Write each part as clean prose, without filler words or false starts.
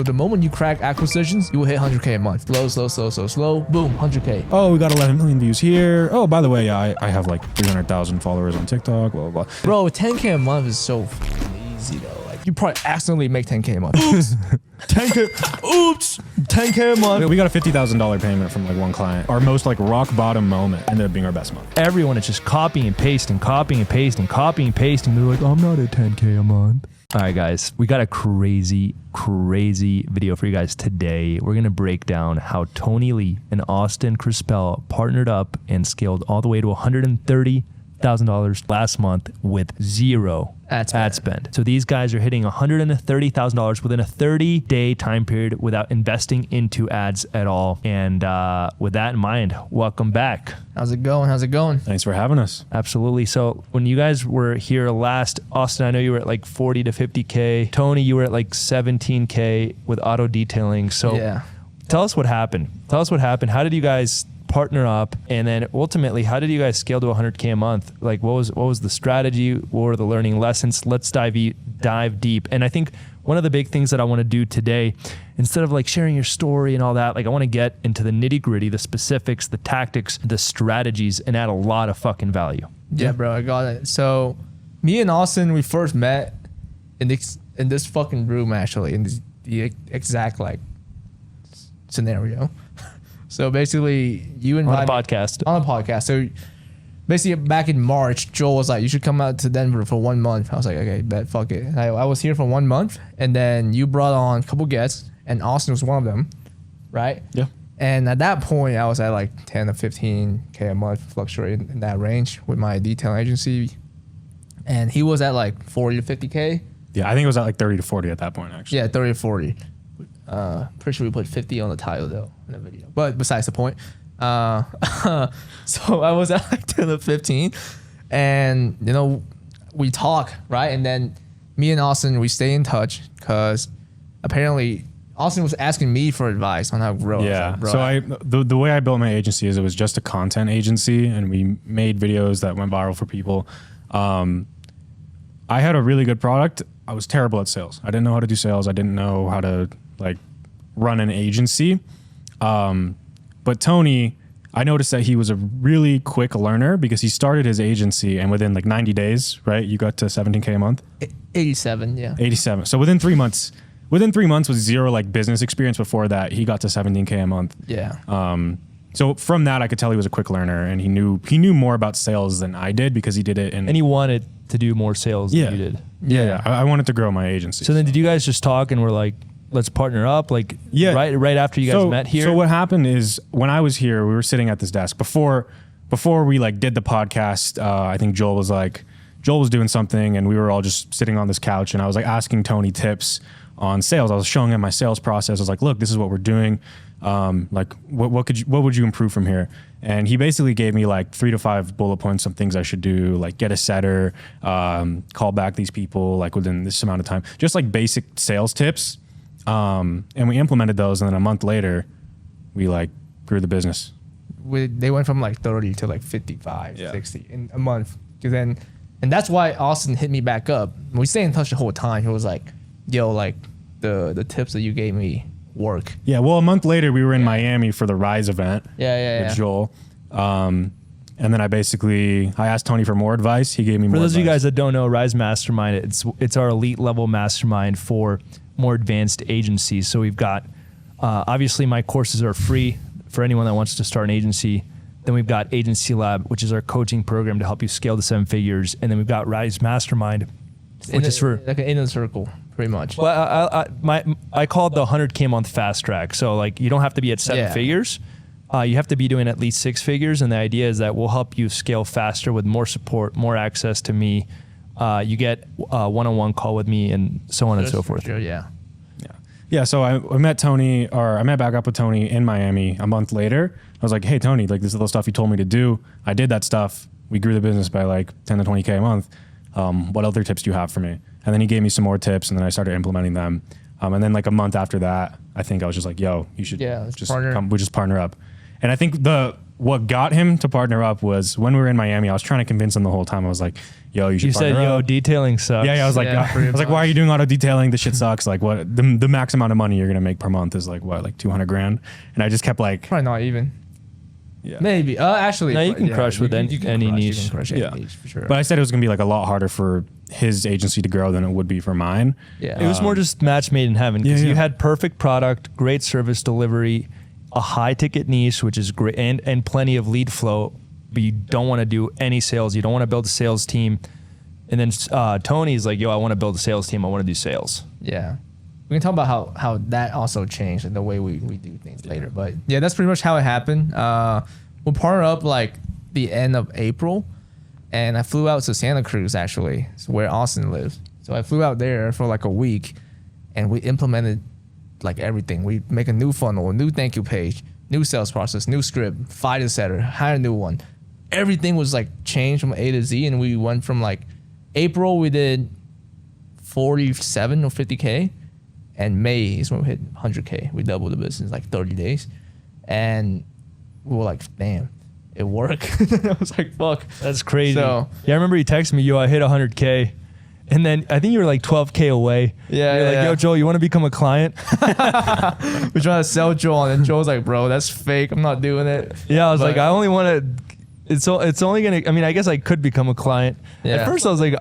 But the moment you crack acquisitions, you will hit 100K a month. Slow, boom, 100K. Oh, we got 11 million views here. Oh, by the way, yeah, I have like 300,000 followers on TikTok, blah, blah, blah. Bro, 10K a month is so easy though. Like you probably accidentally make 10K a month. Oops. 10K. Oops. 10K a month. We got a $50,000 payment from like one client. Our most like rock bottom moment ended up being our best month. Everyone is just copying and pasting. They're like, I'm not at 10K a month. All right, guys, we got a crazy video for you guys today. We're going to break down how Tony Lee and Austin Crispell partnered up and scaled all the way to $130,000 last month with zero ad spend. So these guys are hitting $130,000 within a 30-day time period without investing into ads at all. And with that in mind, welcome back. How's it going? Thanks for having us. Absolutely. So when you guys were here last, Austin, I know you were at like 40 to 50K. Tony, you were at like 17K with auto detailing. So yeah. Tell us what happened. How did you guys partner up, and then ultimately how did you guys scale to 100K a month? Like what was the strategy? What were the learning lessons? Let's dive deep. And I think one of the big things that I want to do today, instead of like sharing your story and all that, like I want to get into the nitty gritty, the specifics, the tactics, the strategies, and add a lot of fucking value. Yeah, bro, I got it. So me and Austin, we first met in this fucking room, actually, in the exact like scenario. So basically, you invited on a podcast. So basically, back in March, Joel was like, "You should come out to Denver for 1 month." I was like, "Okay, bet, fuck it." I was here for 1 month, and then you brought on a couple guests, and Austin was one of them, right? Yeah. And at that point, I was at like 10 to 15K a month, fluctuating in that range with my detailing agency, and he was at like 40 to 50K. Yeah, I think it was at like 30 to 40 at that point, actually. Yeah, 30 to 40. Pretty sure we put 50 on the title though in the video, but besides the point. So I was at like 10 to 15, and you know, we talk, right? And then me and Austin, we stay in touch because apparently Austin was asking me for advice on how to grow. Yeah. The way I built my agency is it was just a content agency, and we made videos that went viral for people. I had a really good product. I was terrible at sales. I didn't know how to do sales. I didn't know how to like run an agency. But Tony, I noticed that he was a really quick learner because he started his agency, and within like 90 days, right, you got to 17K a month? 87, yeah. 87. So within 3 months with zero like business experience before that, he got to 17K a month. Yeah. So from that, I could tell he was a quick learner, and he knew more about sales than I did because he did it. And he wanted to do more sales than you did. Yeah. I wanted to grow my agency. So then did you guys just talk and were like, let's partner up? Like right after you guys met here? So what happened is when I was here, we were sitting at this desk before we like did the podcast. I think Joel was doing something, and we were all just sitting on this couch, and I was like asking Tony tips on sales. I was showing him my sales process. I was like, look, this is what we're doing. Like what would you improve from here? And he basically gave me like 3 to 5 bullet points, some things I should do, like get a setter, call back these people like within this amount of time, just like basic sales tips. And we implemented those, and then a month later we like grew the business. They went from like 30 to like 55, 60 in a month. And that's why Austin hit me back up. We stayed in touch the whole time. He was like, yo, like the tips that you gave me work. Yeah, well, a month later we were in Miami for the Rise event with Joel. And then I asked Tony for more advice. He gave me more advice. For those of you guys that don't know, Rise Mastermind, it's our elite level mastermind for more advanced agencies. So we've got, obviously my courses are free for anyone that wants to start an agency. Then we've got Agency Lab, which is our coaching program to help you scale to 7 figures. And then we've got Rise Mastermind, which is for like an inner circle, pretty much. Well, I call it the 100K a month fast track. So like you don't have to be at 7 figures. You have to be doing at least 6 figures. And the idea is that we'll help you scale faster with more support, more access to me. You get a one-on-one call with me, and so on and so forth. Sure, yeah. So I met back up with Tony in Miami a month later. I was like, hey, Tony, like this is the stuff you told me to do. I did that stuff. We grew the business by like 10 to 20K a month. What other tips do you have for me? And then he gave me some more tips, and then I started implementing them. And then like a month after that, I think I was just like, yo, you should just partner up. And I think what got him to partner up was when we were in Miami. I was trying to convince him the whole time. I was like, "Yo, you should." You partner said, "Yo, up." detailing sucks." Yeah, I was like, "Why are you doing auto detailing? This shit sucks. Like, what? The max amount of money you're gonna make per month is like what, like $200,000?" And I just kept like, Probably not even. yeah, Maybe. Actually, No, you can crush with any crush, niche. You can crush any Yeah. niche for sure. But I said it was gonna be like a lot harder for his agency to grow than it would be for mine. yeah. It was more just match made in heaven because Yeah, yeah. you had perfect product, great service delivery, a high ticket niche, which is great, and plenty of lead flow, but you don't want to do any sales. You don't want to build a sales team. And then Tony's like, "Yo, I want to build a sales team. I want to do sales." Yeah. We can talk about how that also changed and the way we do things later. But yeah, that's pretty much how it happened. We'll partner up like the end of April, and I flew out to Santa Cruz, actually, where Austin lives. So I flew out there for like a week, and we implemented like everything. We make a new funnel, a new thank you page, new sales process, new script, find a setter, hire a new one. Everything was like changed from A to Z, and we went from like April we did 47 or 50K, and May is when we hit 100K. We doubled the business in like 30 days, and we were like, damn, it worked. I was like, fuck. That's crazy. So- yeah, I remember you texted me, "Yo, I hit 100K." And then I think you were like 12K away. Yeah, You're like, yeah. "Yo, Joel, you want to become a client?" We're trying to sell Joel, and then Joel's like, bro, that's fake. I'm not doing it. Yeah, I was But- like, I only want to. It's only gonna. I mean, I guess I could become a client. Yeah. At first, I was like,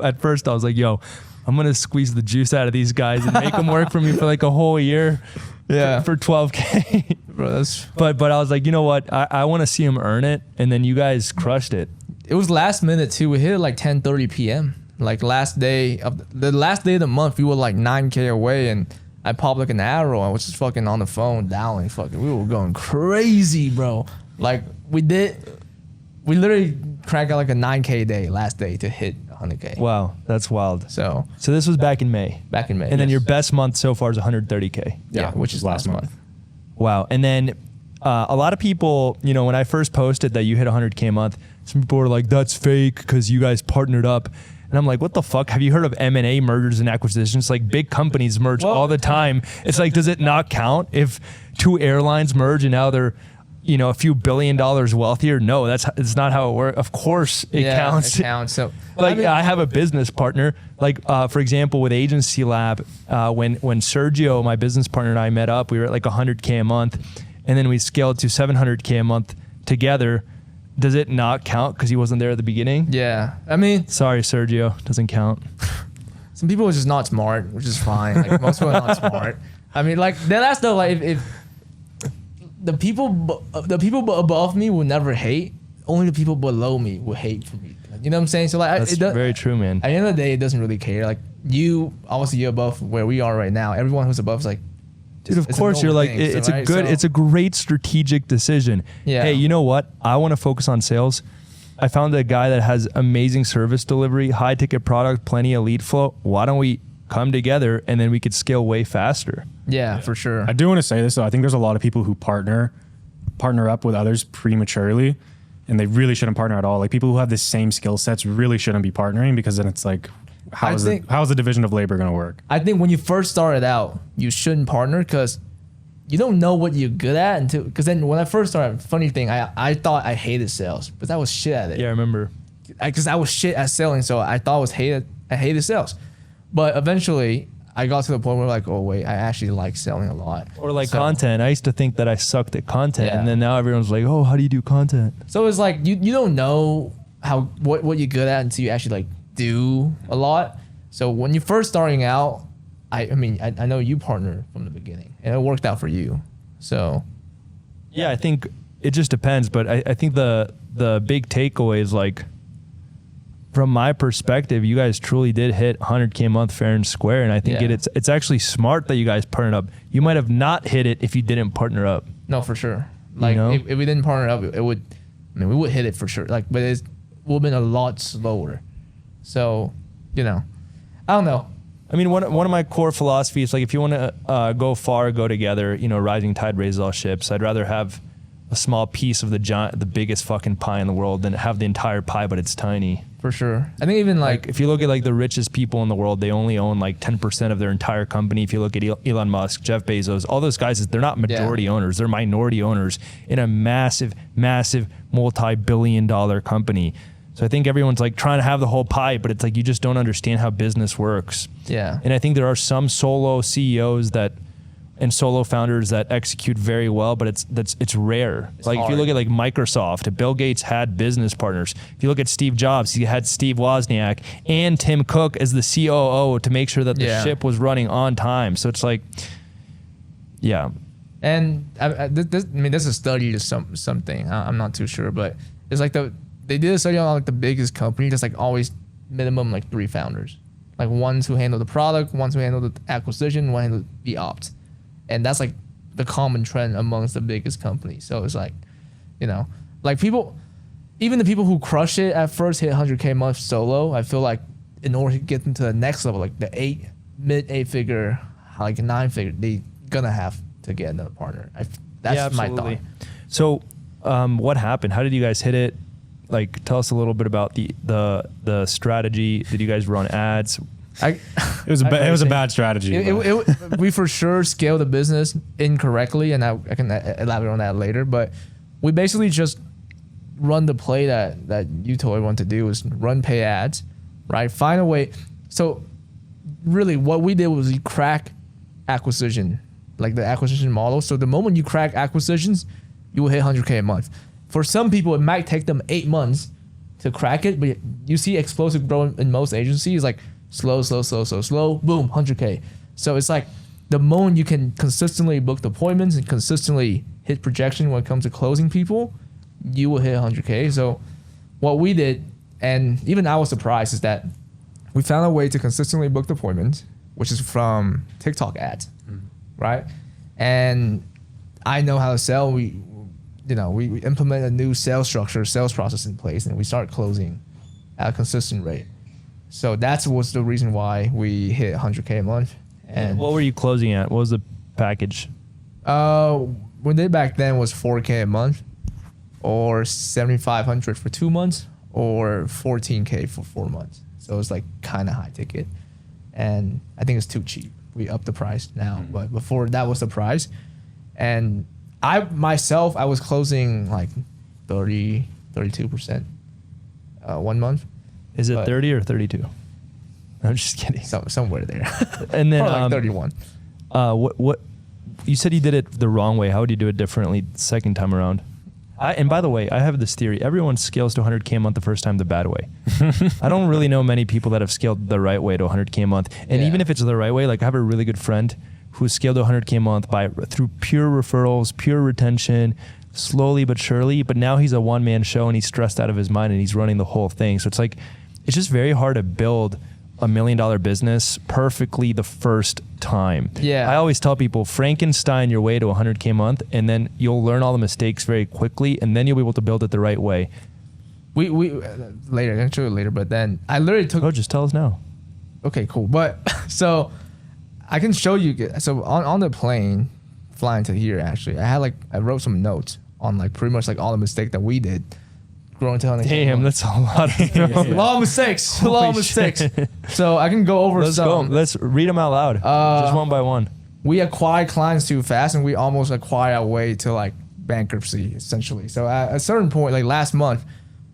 At first, I was like, "Yo, I'm gonna squeeze the juice out of these guys and make them work for me for like a whole year." Yeah. For 12K. Bro, that's but I was like, you know what? I want to see them earn it, and then you guys crushed it. it was last minute too. We hit it like 10:30 p.m. Like last day of the month, we were like 9K away, and I popped like an arrow. I was just fucking on the phone dialing. Fucking, we were going crazy, bro. Like we literally cracked out like a 9K day last day to hit 100K. Wow, that's wild. So So this was back in May, back in May, and then yes. your best month so far is 130K. yeah, which is last month. Wow. And then a lot of people, you know, when I first posted that you hit 100K a month, some people were like, "That's fake because you guys partnered up." And I'm like, what the fuck? Have you heard of M&A, mergers and acquisitions? Like big companies merge all the time. It's like, does it not count if two airlines merge and now they're, you know, a few $1 billion wealthier? No, it's not how it works. Of course it counts. It counts. So Like I have a business partner, like for example, with Agency Lab, when Sergio, my business partner, and I met up, we were at like 100K a month, and then we scaled to 700K a month together. Does it not count because he wasn't there at the beginning? yeah, I mean, Sorry, Sergio, doesn't count. some people are just not smart, which is fine. Like most people are not smart. I mean, like that's though. Like if the people above me will never hate, only the people below me will hate for me. Like, you know what I'm saying? So like, That's very true, man. At the end of the day, it doesn't really care. Like you, obviously, you're above where we are right now. Everyone who's above is like, Dude, of it's a course you're normal like, thing, it's so, a right? good, So- it's a great strategic decision. Yeah. Hey, you know what? I want to focus on sales. I found a guy that has amazing service delivery, high ticket product, plenty of lead flow. Why don't we come together and then we could scale way faster? yeah, for sure. I do want to say this though. I think there's a lot of people who partner up with others prematurely, and they really shouldn't partner at all. Like people who have the same skill sets really shouldn't be partnering, because then it's like, how is the division of labor going to work? I think when you first started out, you shouldn't partner because you don't know what you're good at until. Because then when I first started, funny thing, I thought I hated sales, but I was shit at it. Yeah, I remember. Because I was shit at selling, so I thought I hated sales. But eventually, I got to the point where like, oh wait, I actually like selling a lot. Or like So- content. I used to think that I sucked at content, Yeah. and then now everyone's like, "Oh, how do you do content?" So it's like you don't know what you're good at until you actually like do a lot. So when you're first starting out, I mean I know you partner from the beginning, and it worked out for you. So Yeah, I think it just depends, but I think the big takeaway is like, from my perspective, you guys truly did hit 100K a month fair and square, and I think Yeah. it's actually smart that you guys partnered up. You might have not hit it if you didn't partner up. no, for sure. Like know? if we didn't partner up, it would. I mean, we would hit it for sure. Like, but it would have been a lot slower. So, you know, I don't know. I mean, one of my core philosophies, like if you want to go far, go together. You know, rising tide raises all ships. I'd rather have a small piece of the biggest fucking pie in the world than have the entire pie, but it's tiny. For sure. I think even like If you look at like the richest people in the world, they only own like 10% of their entire company. If you look at Elon Musk, Jeff Bezos, all those guys, they're not majority owners, they're minority owners in a massive, massive multi-billion-dollar company. So I think everyone's like trying to have the whole pie, but it's like you just don't understand how business works. Yeah. And I think there are some solo CEOs and solo founders that execute very well, but it's rare. Like if you look at like Microsoft, Bill Gates had business partners. If you look at Steve Jobs, he had Steve Wozniak and Tim Cook as the COO to make sure that the ship was running on time. So it's like, yeah. And this is a study to something. I'm not too sure, but it's like they did a study on like the biggest company, just like always minimum like 3 founders, like ones who handle the product, ones who handle the acquisition, one handle the ops, and that's like the common trend amongst the biggest companies. So it's like, you know, like people, even the people who crush it at first hit 100K a month solo. I feel like in order to get into the next level, like the mid 8 figure, like 9 figure, they gonna have to get another partner. That's my thought. So, what happened? How did you guys hit it? Like, tell us a little bit about the strategy. Did you guys run ads? It was a bad strategy. We for sure scaled the business incorrectly, and I can elaborate on that later. But we basically just run the play that you told everyone to do, is run pay ads, right? Find a way. So really what we did was we crack acquisition, like the acquisition model. So the moment you crack acquisitions, you will hit 100K a month. For some people, it might take them 8 months to crack it, but you see explosive growth in most agencies, like slow, boom, 100K. So it's like the moment you can consistently book the appointments and consistently hit projection when it comes to closing people, you will hit 100K. So what we did, and even I was surprised, is that we found a way to consistently book the appointments, which is from TikTok ads, right? And I know how to sell. We implement a new sales structure, sales process in place, and we start closing at a consistent rate. So that was the reason why we hit 100K a month. And what were you closing at? What was the package? We did back then was 4K a month, or 7,500 for 2 months, or 14K for 4 months. So it was like kind of high ticket, and I think it's too cheap. We upped the price now, but before that was the price. And I was closing like 32% 1 month. Is it 30 or 32? I'm just kidding. Somewhere there. And then like 31. What you said you did it the wrong way. How would you do it differently the second time around? And by the way, I have this theory. Everyone scales to 100K a month the first time the bad way. I don't really know many people that have scaled the right way to 100K a month. And even if it's the right way, like I have a really good friend who scaled to 100K a month through pure referrals, pure retention, slowly but surely. But now he's a one-man show and he's stressed out of his mind and he's running the whole thing. So it's like, it's just very hard to build $1 million business perfectly the first time. Yeah. I always tell people, Frankenstein your way to 100K a month, and then you'll learn all the mistakes very quickly, and then you'll be able to build it the right way. We later, I'm gonna show you later, but then I literally took. Oh, just tell us now. Okay, cool. But so I can show you. So on the plane flying to here, actually, I wrote some notes on like pretty much like all the mistakes that we did. Growing to 100K. Damn, that's a lot. A lot of mistakes. A lot of mistakes. So I can go over some. Let's read them out loud. Just one by one. We acquired clients too fast, and we almost acquired our way to like bankruptcy, essentially. So at a certain point, like last month,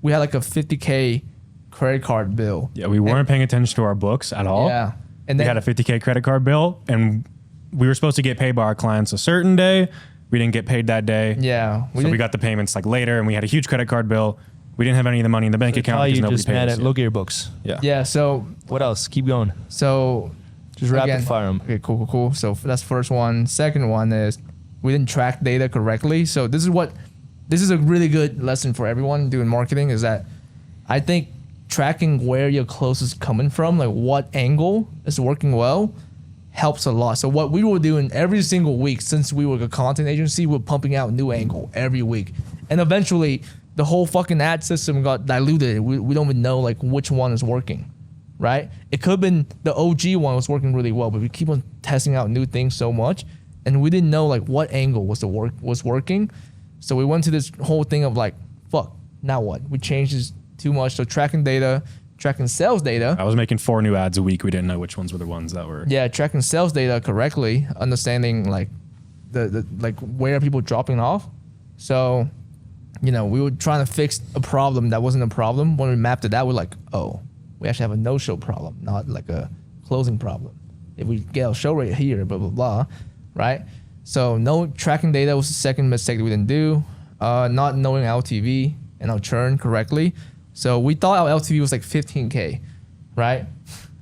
we had like a 50K credit card bill. Yeah, we weren't paying attention to our books at all. Yeah. And then we had a 50K credit card bill, and we were supposed to get paid by our clients a certain day. We didn't get paid that day. Yeah. So we got the payments like later, and we had a huge credit card bill. We didn't have any of the money in the bank account because nobody paid us. Look at your books. Yeah. Yeah. So what else? Keep going. So just rapid fire them. Okay, cool. So that's the first one. Second one is we didn't track data correctly. So this is a really good lesson for everyone doing marketing, is that I think tracking where your close is coming from, like what angle is working well, helps a lot. So what we were doing every single week since we were a content agency, we're pumping out new angle every week. And eventually the whole fucking ad system got diluted. We don't even know like which one is working, right? It could have been the OG one was working really well, but we keep on testing out new things so much, and we didn't know like what angle was working. So we went to this whole thing of like, fuck, now what? We changed this too much. So tracking data, tracking sales data. I was making 4 new ads a week. We didn't know which ones were the ones that were. Yeah, tracking sales data correctly, understanding like the like where are people dropping off. So, you know, we were trying to fix a problem that wasn't a problem. When we mapped it out, we're like, oh, we actually have a no-show problem, not like a closing problem. If we get a show rate here, blah, blah, blah, right? So no tracking data was the second mistake that we didn't do. Not knowing LTV and our churn correctly. So we thought our LTV was like 15K, right?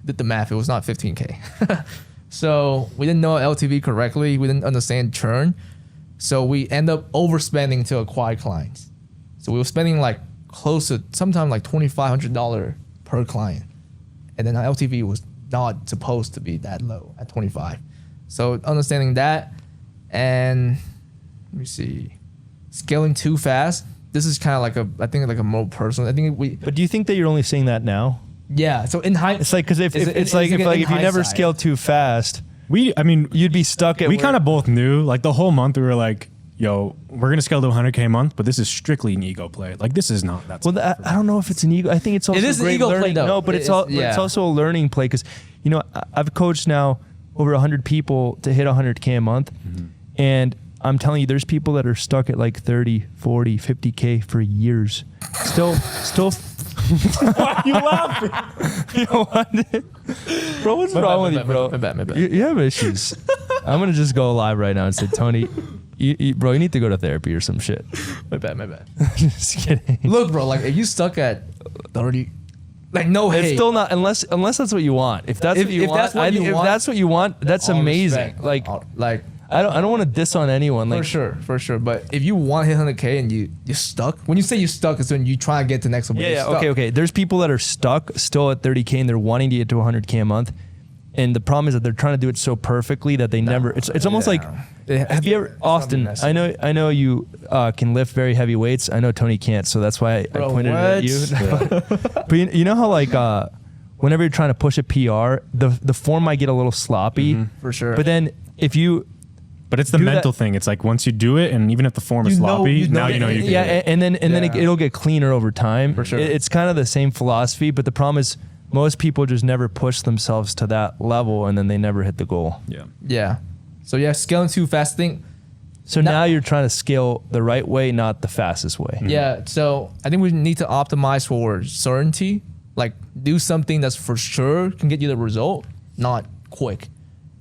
Did the math, it was not 15K. So we didn't know LTV correctly. We didn't understand churn. So we end up overspending to acquire clients. So we were spending like close to sometimes like $2,500 per client. And then our LTV was not supposed to be that low at 25. So understanding that, and let me see, scaling too fast. This is kind of like I think like a more personal. I think we. But do you think that you're only saying that now? Yeah. So in hindsight, It's like because if you never scale too fast, you'd be stuck at. We kind of both knew, like the whole month we were like, yo, we're gonna scale to 100K a month, but this is strictly an ego play. Like this is not that. Well, I don't know if it's an ego. I think it's also It is a great an ego learning. play, though. No, but it's also a learning play because, you know, I've coached now over 100 people to hit 100K a month, and I'm telling you, there's people that are stuck at like 30, 40, 50K for years. Still. Why are you laughing? You know what? Bro, what's wrong with you, bro? My bad. You have issues. I'm gonna just go live right now and say, Tony, bro, you need to go to therapy or some shit. My bad. Just kidding. Look, bro, like if you stuck at 30, like no hate. It's still not unless that's what you want. If that's what you want, that's all amazing. respect. Like I don't want to diss on anyone. Like for sure. But if you want to hit 100K and you stuck, when you say you stuck, it's when you try to get to the next one. yeah, okay. There's people that are stuck still at 30K and they're wanting to get to 100K a month, and the problem is that they're trying to do it so perfectly that they never. It's almost like. Have you ever, Austin? I know you can lift very heavy weights. I know Tony can't, so that's why I pointed it at you. But you know how like whenever you're trying to push a PR, the form might get a little sloppy. For sure. But then if you. But it's the mental thing. It's like once you do it, and even if the form is sloppy, now you know you can do it. And then it'll get cleaner over time. For sure. It's kind of the same philosophy, but the problem is most people just never push themselves to that level, and then they never hit the goal. Yeah. So yeah, scaling too fast thing. So now you're trying to scale the right way, not the fastest way. Yeah. So I think we need to optimize for certainty. Like do something that's for sure can get you the result, not quick.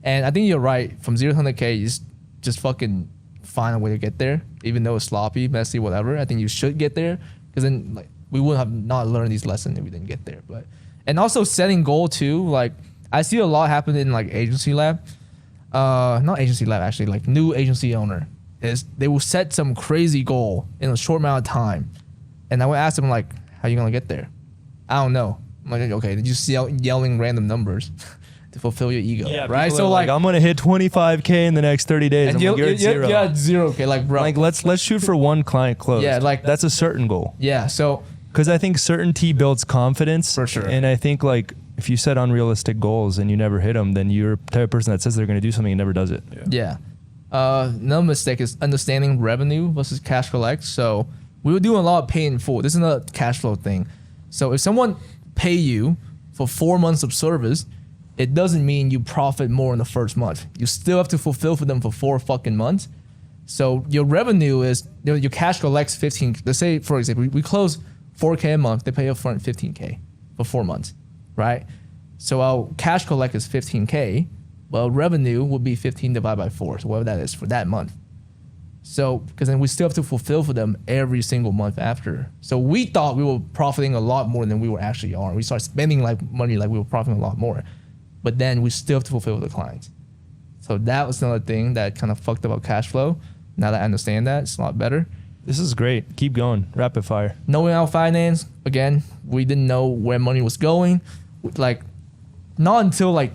And I think you're right. From 0 to 100K, you just fucking find a way to get there, even though it's sloppy, messy, whatever. I think you should get there, because then like we would have not learned these lessons if we didn't get there. But and also setting goal too. Like I see a lot happen in like agency lab, not agency lab actually, like new agency owner is they will set some crazy goal in a short amount of time, and I would ask them like, how you gonna get there? I don't know. I'm like, okay, did you see yelling random numbers? To fulfill your ego, right? So like I'm gonna hit 25K in the next 30 days. And you're at 0. You're at 0K, like bro. Like let's shoot for one client closed. Yeah, like that's a certain goal. Yeah, so because I think certainty builds confidence for sure. And I think like if you set unrealistic goals and you never hit them, then you're the type of person that says they're gonna do something and never does it. Yeah. Another mistake is understanding revenue versus cash collect. So we were doing a lot of pay in full. This is a cash flow thing. So if someone pay you for 4 months of service, it doesn't mean you profit more in the first month. You still have to fulfill for them for 4 fucking months. So your revenue is, your cash collects 15. Let's say, for example, we close 4K a month. They pay up front 15K for 4 months, right? So our cash collect is 15K. Well, revenue would be 15 divided by 4, so whatever that is for that month. So, because then we still have to fulfill for them every single month after. So we thought we were profiting a lot more than we were actually are. We started spending like money like we were profiting a lot more. But then we still have to fulfill the clients. So that was another thing that kind of fucked up our cash flow. Now that I understand that, it's a lot better. This is great. Keep going. Rapid fire. Knowing our finance, again, we didn't know where money was going. Like, not until like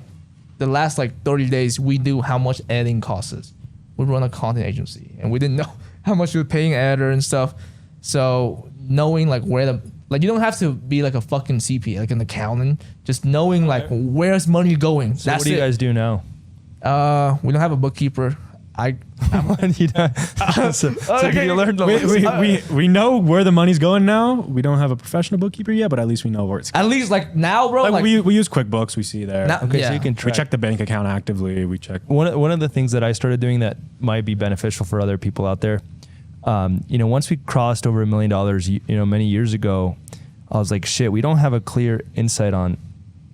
the last like 30 days, we knew how much editing costs us. We run a content agency, and we didn't know how much we were paying editor and stuff. So knowing like where like you don't have to be like a fucking CPA, like an accountant. Just knowing like where's money going. So what do you guys do now? We don't have a bookkeeper. You know, so you learned the lesson. We know where the money's going now. We don't have a professional bookkeeper yet, but at least we know where it's going. At least like now, bro. Like we use QuickBooks. We see there. Okay, yeah. so you can We track. check the bank account actively. We check. One of the things that I started doing that might be beneficial for other people out there, once we crossed over $1 million, many years ago, I was like, shit, we don't have a clear insight on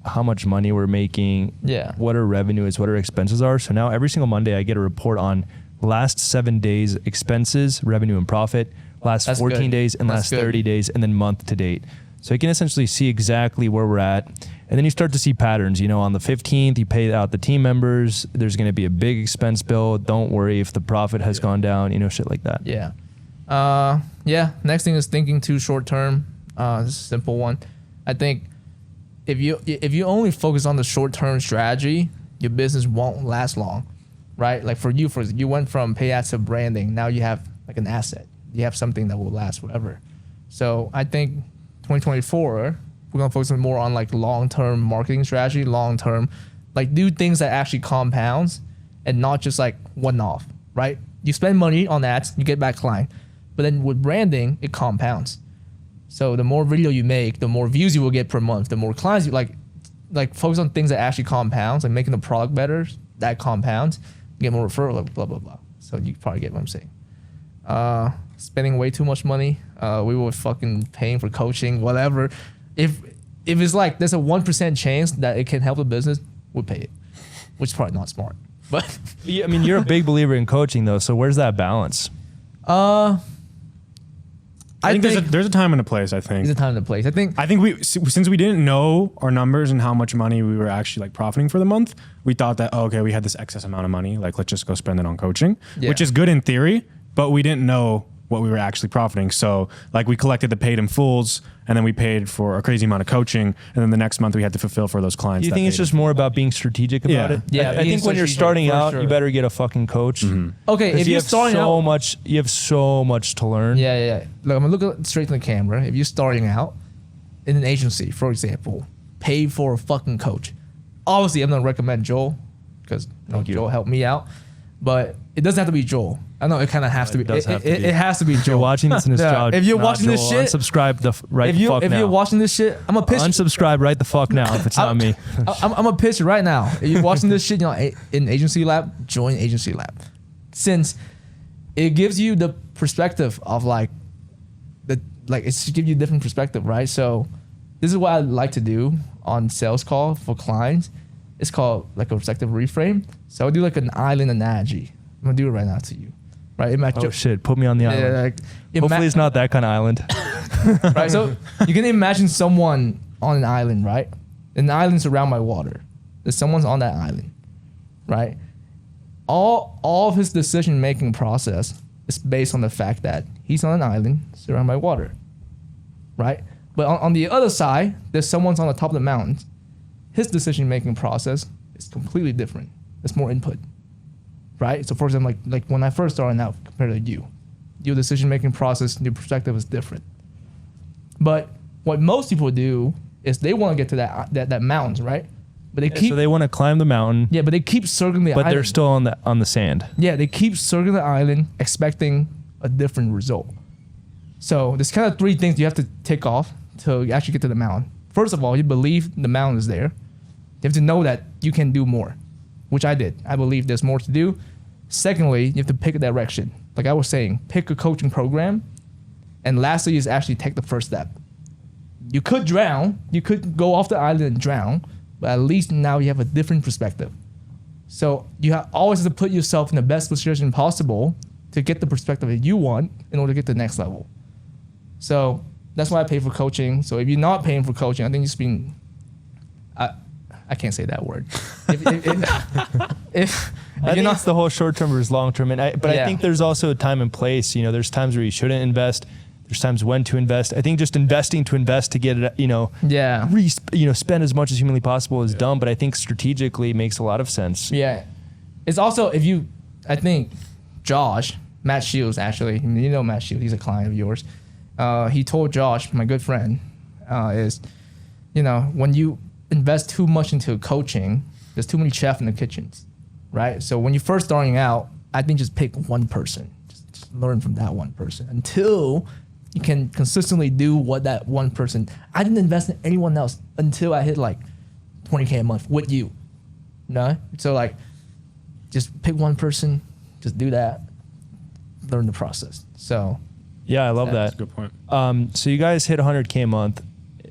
how much money we're making, what our revenue is, what our expenses are. So now every single Monday I get a report on last 7 days expenses, revenue and profit, last That's 14 good. days and That's last good. 30 days and then month to date. So you can essentially see exactly where we're at. And then you start to see patterns. On the 15th, you pay out the team members. There's going to be a big expense bill. Don't worry if the profit has gone down, shit like that. Yeah. Next thing is thinking too short term. This is a simple one. I think if you only focus on the short term strategy, your business won't last long, right? Like for you went from pay ads to branding. Now you have like an asset. You have something that will last forever. So I think 2024, we're gonna focus more on like long term marketing strategy, long term, like do things that actually compounds and not just like one off, right? You spend money on ads, you get back client, but then with branding, it compounds. So the more video you make, the more views you will get per month. The more clients you like focus on things that actually compounds, like making the product better. That compounds, you get more referral, blah blah blah. So you probably get what I'm saying. Spending way too much money. We were fucking paying for coaching, whatever. If it's like there's a 1% chance that it can help the business, we'll pay it, which is probably not smart. But Yeah, you're a big believer in coaching though. So where's that balance? I think there's a time and a place. I think there's a time and a place. I think since we didn't know our numbers and how much money we were actually like profiting for the month, we thought that we had this excess amount of money, like let's just go spend it on coaching, which is good in theory, but we didn't know what we were actually profiting. So like we collected the paid in fulls and then we paid for a crazy amount of coaching. And then the next month we had to fulfill for those clients. Do you think it's just more about being strategic about it? Yeah, I think when you're starting out, you better get a fucking coach. okay, if you you're have starting so out, much, you have so much to learn. Yeah. Look, I'm gonna look straight to the camera. If you're starting out in an agency, for example, pay for a fucking coach. Obviously, I'm gonna recommend Joel because Joel helped me out, but it doesn't have to be Joel. I know it kind of has to be. It has to be Joel. You're watching this in his job. If you're not watching this Joel. shit, unsubscribe the fuck now. If you're watching this shit, I'm a pitch. Unsubscribe right the fuck now if it's not me. I'm a pitch right now. If you're watching this shit, in Agency Lab, join Agency Lab, since it gives you the perspective of it's to give you a different perspective, right? So this is what I like to do on sales call for clients. It's called like a perspective reframe. So I'll do like an island analogy. I'm gonna do it right now to you, right? Oh shit! Put me on the island. Hopefully it's not that kind of island. Right. So you can imagine someone on an island, right? An island's surrounded by water. There's someone's on that island, right? All of his decision making process is based on the fact that he's on an island surrounded by water, right? But on the other side, there's someone's on the top of the mountains. His decision making process is completely different. There's more input, right? So for example, like when I first started out compared to you, your decision making process, your perspective is different. But what most people do is they want to get to that mountains, right? But so they want to climb the mountain. Yeah, but they keep circling the island. But they're still on the sand. Yeah, they keep circling the island, expecting a different result. So there's kind of three things you have to tick off to actually get to the mountain. First of all, you believe the mountain is there. You have to know that you can do more, which I did. I believe there's more to do. Secondly, you have to pick a direction. Like I was saying, pick a coaching program. And lastly is actually take the first step. You could drown. You could go off the island and drown. But at least now you have a different perspective. So you always have to put yourself in the best position possible to get the perspective that you want in order to get to the next level. So that's why I pay for coaching. So if you're not paying for coaching, I think it's been, I can't say that word. If I think it's the whole short term versus long term. I think there's also a time and place. There's times where you shouldn't invest. There's times when to invest. I think just investing to invest to get it, spend as much as humanly possible is dumb, but I think strategically makes a lot of sense. Yeah. It's also, I think Matt Shields actually, Matt Shields, he's a client of yours. He told Josh, my good friend, when you invest too much into coaching, there's too many chefs in the kitchens, right? So when you're first starting out, I think just pick one person. Just learn from that one person until you can consistently do what that one person. I didn't invest in anyone else until I hit like 20K a month with you. No? So like, just pick one person, just do that, learn the process. So Yeah, I love That's a that. good point. So you guys hit 100K a month.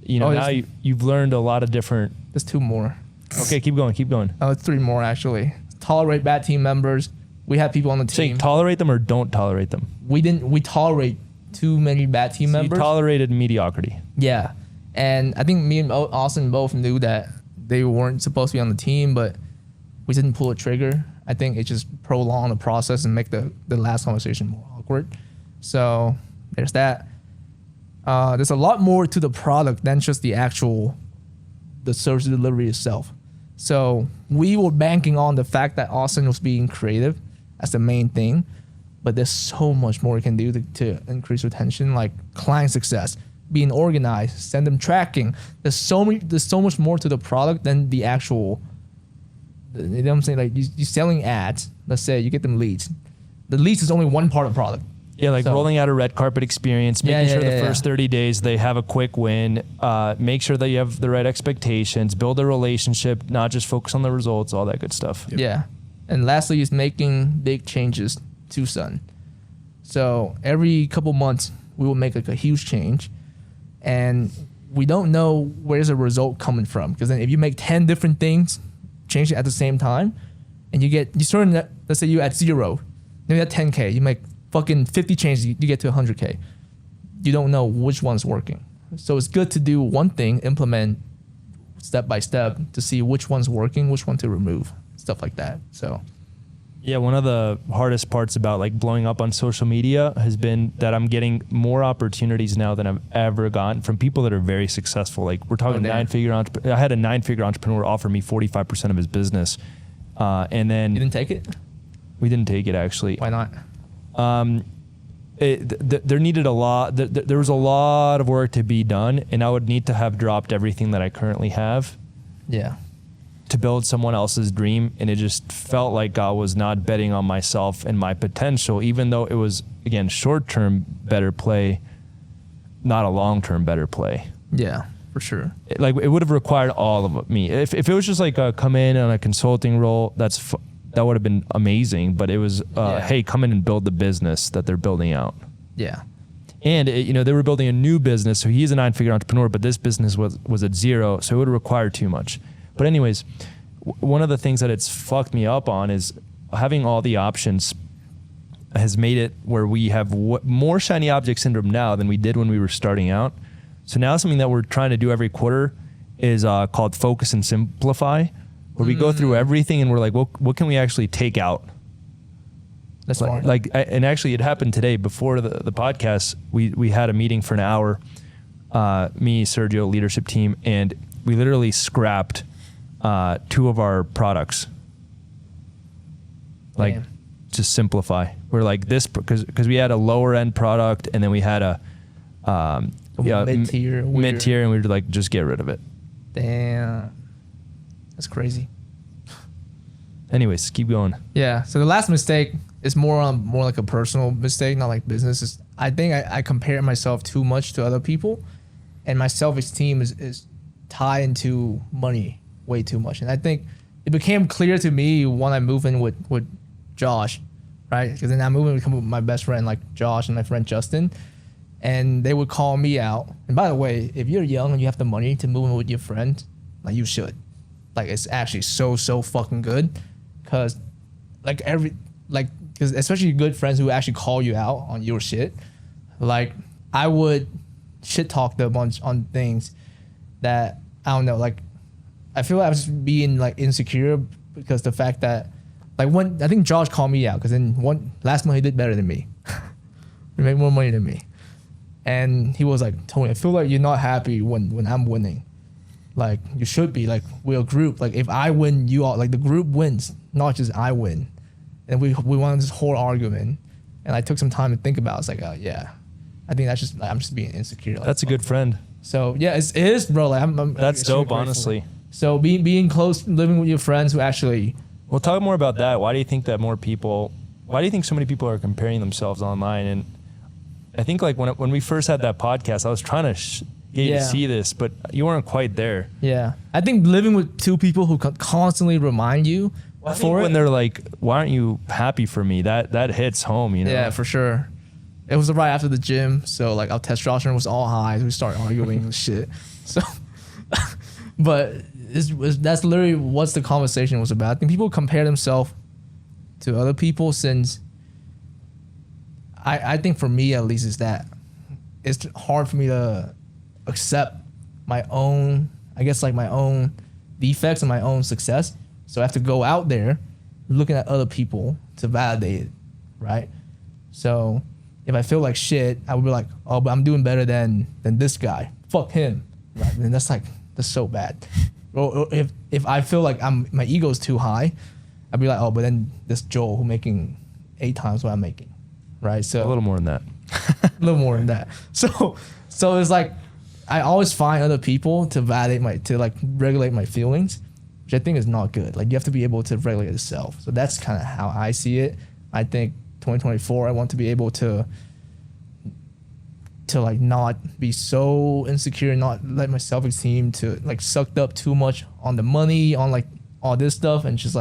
You know, Oh, now you've learned a lot of different. there's 2 more. Okay, keep going, keep going. Oh, it's 3 more actually. Tolerate bad team members. We have people on the Say team. tolerate them or don't tolerate them. We tolerate too many bad team So you members. tolerated mediocrity. Yeah. And I think me and Austin both knew that they weren't supposed to be on the team, but we didn't pull a trigger. I think it just prolonged the process and make the last conversation more awkward. So there's that. There's a lot more to the product than just the service delivery itself. So we were banking on the fact that Austin was being creative as the main thing, but there's so much more we can do to increase retention, like client success, being organized, send them tracking. There's so much more to the product than the actual. You know what I'm saying? Like you selling ads. Let's say you get them leads. The leads is only one part of the product. Yeah, like So- rolling out a red carpet experience, making sure the first 30 days they have a quick win, make sure that you have the right expectations, build a relationship, not just focus on the results, all that good stuff. Yeah. And lastly is making big changes to Sun. So every couple months we will make like a huge change, and we don't know where's the result coming from, because then if you make 10 different things, change it at the same time, and you start let's say you at 0, then you at 10K, you make fucking 50 changes, you get to 100K. You don't know which one's working. So it's good to do one thing, implement step by step to see which one's working, which one to remove, stuff like that. So Yeah, one of the hardest parts about like blowing up on social media has been that I'm getting more opportunities now than I've ever gotten from people that are very successful. Like we're talking damn. I had a 9-figure entrepreneur offer me 45% of his business. And then you didn't take it? we didn't take it actually. Why not? There needed a lot. There was a lot of work to be done, and I would need to have dropped everything that I currently have Yeah. to build someone else's dream. And it just felt like I was not betting on myself and my potential, even though it was, again, short-term better play, not a long-term better play. Yeah, for sure. It would have required all of me. If it was just like a come in on a consulting role, that would have been amazing. But it was, hey, come in and build the business that they're building out. Yeah. And they were building a new business. So he's a 9-figure entrepreneur, but this business was at 0. So it would require too much. But anyways, one of the things that it's fucked me up on is having all the options has made it where we have more shiny object syndrome now than we did when we were starting out. So now something that we're trying to do every quarter is called Focus and Simplify, where we go through everything and we're like, what can we actually take out? That's smart. And actually it happened today before the podcast. We had a meeting for an hour, me, Sergio, leadership team, and we literally scrapped 2 of our products. Like, Damn. just simplify. We're like this because we had a lower end product, and then we had a mid-tier. mid-tier, and we were like, just get rid of it. Damn. That's crazy. Anyways, keep going. Yeah. So the last mistake is more like a personal mistake, not like business. I think I compare myself too much to other people, and my self-esteem is tied into money way too much. And I think it became clear to me when I moved in with Josh, right? Because then I moved in with my best friend like Josh and my friend Justin, and they would call me out. And by the way, if you're young and you have the money to move in with your friend, like you should. Like it's actually so fucking good, because because especially good friends who actually call you out on your shit. Like I would shit talk them on things that I don't know. Like I feel like I was being like insecure because the fact that like I think Josh called me out because then last month he did better than me. He made more money than me, and he was like, Tony, I feel like you're not happy when I'm winning. Like you should be. Like we're a group. Like if I win, you all like the group wins, not just I win. And we won this whole argument, and I took some time to think about it. It's like, oh yeah, I think that's just I'm just being insecure. Like, That's a good friend. So yeah, it is, bro. Like I'm That's extremely dope, grateful. honestly. So being close, living with your friends who actually, We'll talk more about that. Why do you think that more people why do you think so many people are comparing themselves online? And I think like when we first had that podcast, I was trying to get you to see this, but you weren't quite there. Yeah. I think living with two people who constantly remind you when they're like, why aren't you happy for me? That hits home, you know? Yeah, for sure. It was right after the gym. So like our testosterone was all high. So we started arguing and shit. So, but that's literally what the conversation was about. I think people compare themselves to other people since I think for me at least is that it's hard for me to accept my own, I guess like my own defects and my own success. So I have to go out there looking at other people to validate it, right? So if I feel like shit, I would be like, oh, but I'm doing better than this guy. Fuck him, right? And that's so bad. Or if I feel like my ego's too high, I'd be like, oh, but then this Joel who making 8 times what I'm making, right? So a little more than that. A little more than that. So it's like I always find other people to validate to like regulate my feelings, which I think is not good. Like you have to be able to regulate yourself. So that's kind of how I see it. I think 2024, I want to be able to like not be so insecure, not let my self-esteem to like sucked up too much on the money, on like all this stuff, and just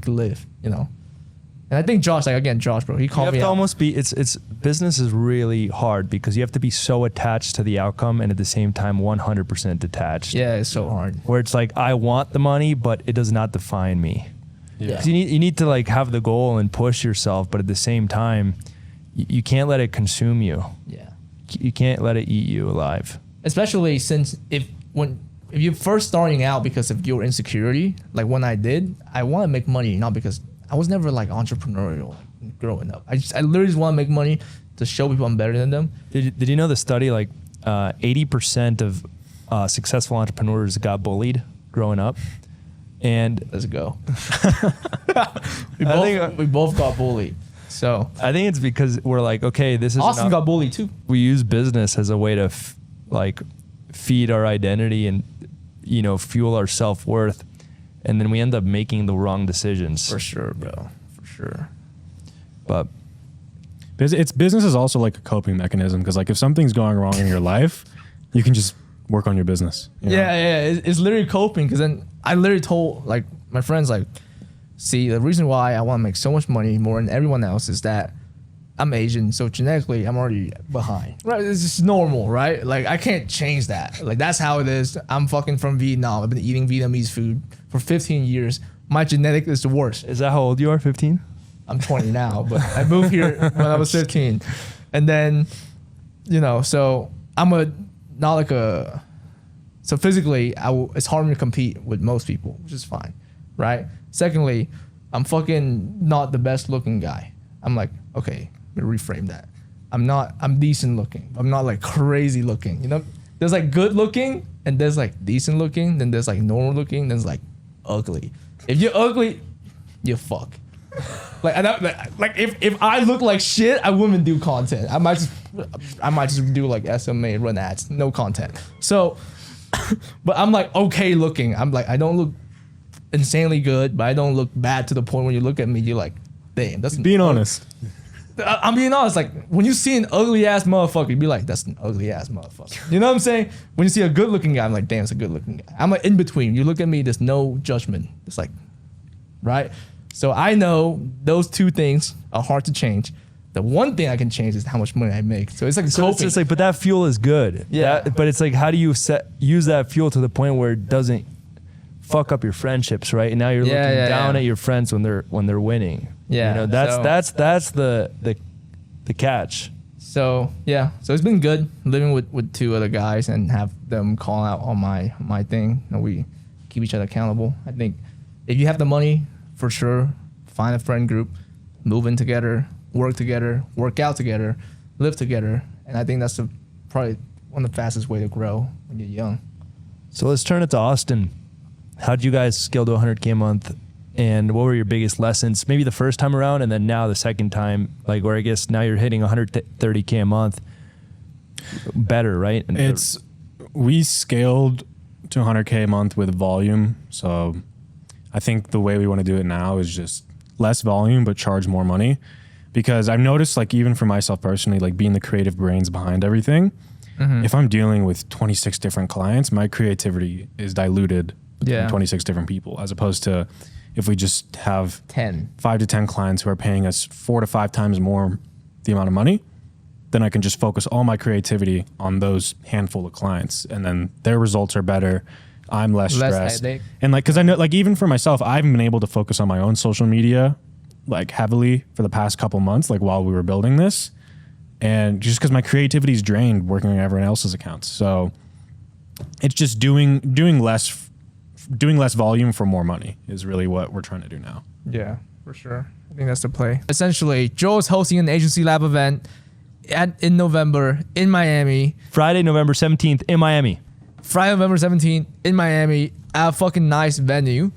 live, you know. And I think Josh, bro, he called me out. You have to almost be, it's business is really hard because you have to be so attached to the outcome and at the same time 100% detached. Yeah, it's so hard. Where it's like, I want the money, but it does not define me. Yeah. 'Cause you need to like have the goal and push yourself, but at the same time, you can't let it consume you. Yeah. You can't let it eat you alive. Especially since if you're first starting out because of your insecurity, like when I did, I want to make money, not because I was never like entrepreneurial growing up. I literally just want to make money to show people I'm better than them. Did you know the study, like 80% of successful entrepreneurs got bullied growing up? And let's go. we both got bullied. So I think it's because we're like, okay, this is Austin got bullied too. We use business as a way to feed our identity and, you know, fuel our self-worth. And then we end up making the wrong decisions. For sure, bro. For sure. But business is also like a coping mechanism because like if something's going wrong in your life, you can just work on your business. You know? Yeah. It's literally coping because then I literally told like my friends like, see, the reason why I want to make so much money more than everyone else is that I'm Asian, so genetically I'm already behind. Right? It's just normal, right? Like I can't change that. Like that's how it is. I'm fucking from Vietnam. I've been eating Vietnamese food for 15 years. My genetic is the worst. Is that how old you are? 15? I'm 20 now, but I moved here when I was 15. And then, you know, so so physically, it's hard to compete with most people, which is fine, right? Secondly, I'm fucking not the best looking guy. I'm like, okay, let me reframe that. I'm decent looking. I'm not like crazy looking. You know, there's like good looking and there's like decent looking. Then there's like normal looking. Then there's like ugly. If you're ugly, you fuck. Like if I look like shit, I wouldn't do content. I might just do like SMA, run ads, no content. So, but I'm like okay looking. I'm like I don't look insanely good, but I don't look bad to the point where you look at me, you're like, damn, that's being honest. I'm being honest. Like when you see an ugly ass motherfucker, you be like, that's an ugly ass motherfucker. You know what I'm saying? When you see a good looking guy, I'm like, damn, it's a good looking guy. I'm like in between. You look at me, there's no judgment. It's like, right? So I know those two things are hard to change. The one thing I can change is how much money I make. So it's like it's just like, but that fuel is good. Yeah. But it's like, how do you use that fuel to the point where it doesn't fuck up your friendships, right? And now you're looking down at your friends when they're winning. Yeah. You know, that's the catch. So yeah. So it's been good living with two other guys and have them call out on my thing. And we keep each other accountable. I think if you have the money, for sure, find a friend group, move in together, work out together, live together. And I think that's probably one of the fastest way to grow when you're young. So let's turn it to Austin. How did you guys scale to 100K a month? And what were your biggest lessons? Maybe the first time around and then now the second time, like where I guess now you're hitting 130K a month. Better, right? And we scaled to 100K a month with volume. So I think the way we want to do it now is just less volume but charge more money, because I've noticed, like, even for myself personally, like being the creative brains behind everything, if I'm dealing with 26 different clients, my creativity is diluted between 26 different people, as opposed to if we just have 5 to 10 clients who are paying us 4 to 5 times more the amount of money, then I can just focus all my creativity on those handful of clients, and then their results are better. I'm less stressed. And like, cause I know, like, even for myself, I haven't been able to focus on my own social media like heavily for the past couple months, like while we were building this, and just cause my creativity is drained working on everyone else's accounts. So it's just doing less volume for more money is really what we're trying to do now. Yeah, for sure. I think that's the play. Essentially, Joel is hosting an Agency Lab event in November in Miami. Friday, November 17th in Miami. Friday, November 17th in Miami at a fucking nice venue.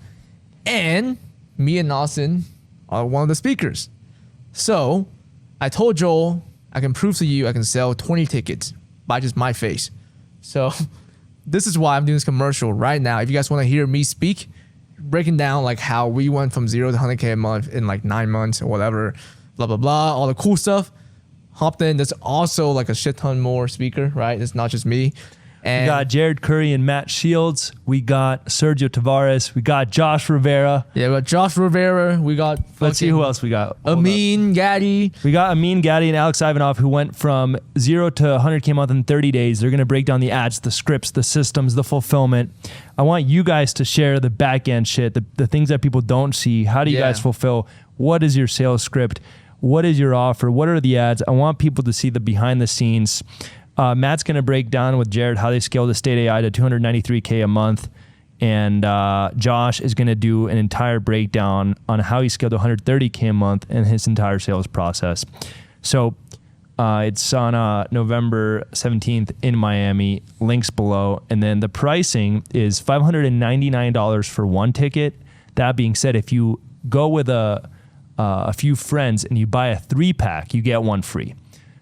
And me and Austin are one of the speakers. So I told Joel, I can prove to you I can sell 20 tickets by just my face. So this is why I'm doing this commercial right now. If you guys want to hear me speak, breaking down like how we went from 0 to 100K a month in like 9 months or whatever, blah, blah, blah, all the cool stuff. Hopped in. There's also like a shit ton more speaker, right? It's not just me. And we got Jared Curry and Matt Shields. We got Sergio Tavares. We got Josh Rivera. Yeah, we got Josh Rivera. We got Let's see who else we got. Amin Gaddy. We got Amin Gaddy and Alex Ivanov, who went from 0 to 100K a month in 30 days. They're going to break down the ads, the scripts, the systems, the fulfillment. I want you guys to share the back end shit, the things that people don't see. How do you guys fulfill? What is your sales script? What is your offer? What are the ads? I want people to see the behind the scenes. Matt's going to break down with Jared how they scaled the state AI to 293K a month. And Josh is going to do an entire breakdown on how he scaled to 130K a month and his entire sales process. So it's on November 17th in Miami. Links below. And then the pricing is $599 for one ticket. That being said, if you go with a few friends and you buy a 3-pack, you get one free.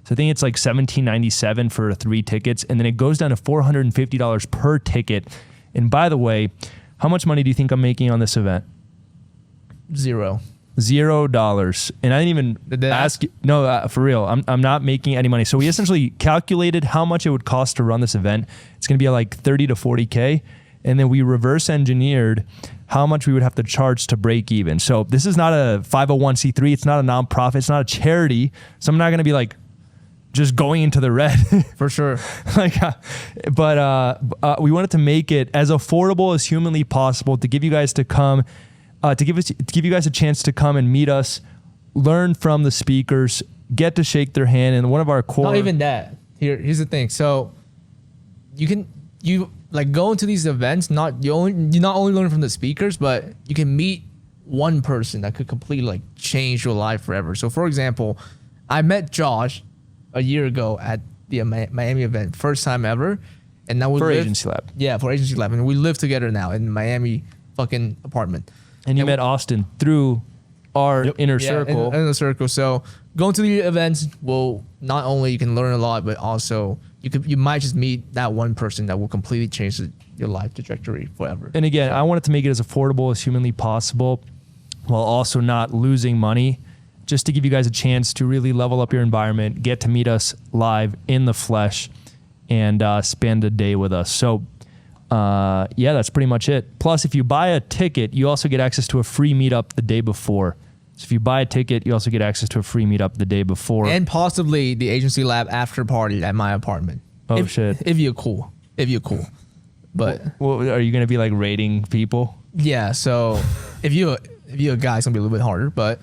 So I think it's like $17.97 for 3 tickets, and then it goes down to $450 per ticket. And by the way, how much money do you think I'm making on this event? $0. $0. And I didn't even ask you. No, for real. I'm not making any money. So we essentially calculated how much it would cost to run this event. It's going to be like 30 to 40K. And then we reverse engineered how much we would have to charge to break even. So this is not a 501c3. It's not a nonprofit. It's not a charity. So I'm not going to be like just going into the red. For sure. But we wanted to make it as affordable as humanly possible to give you guys to come, to give you guys a chance to come and meet us, learn from the speakers, get to shake their hand. And one of our core. Not even that. Here's the thing. So you like go into these events. You not only learn from the speakers, but you can meet one person that could completely like change your life forever. So for example, I met Josh a year ago at the Miami event, first time ever, and now we Agency Lab. Yeah, for Agency Lab, and we live together now in Miami fucking apartment. And you met Austin through our inner circle. Inner circle. So going to the events will not only you can learn a lot, but also you might just meet that one person that will completely change your life trajectory forever. And again, I wanted to make it as affordable as humanly possible, while also not losing money, just to give you guys a chance to really level up your environment, get to meet us live in the flesh, and spend a day with us. So yeah, that's pretty much it. Plus, if you buy a ticket, you also get access to a free meetup the day before. So if you buy a ticket, you also get access to a free meetup the day before. And possibly the Agency Lab after party at my apartment. Oh, shit. If you're cool. But well, are you going to be like rating people? Yeah, so if you're a guy, it's going to be a little bit harder, but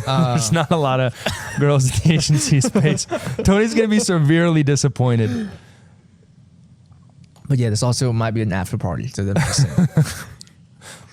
there's not a lot of girls in the agency space. Tony's going to be severely disappointed. But yeah, this also might be an after party. So that's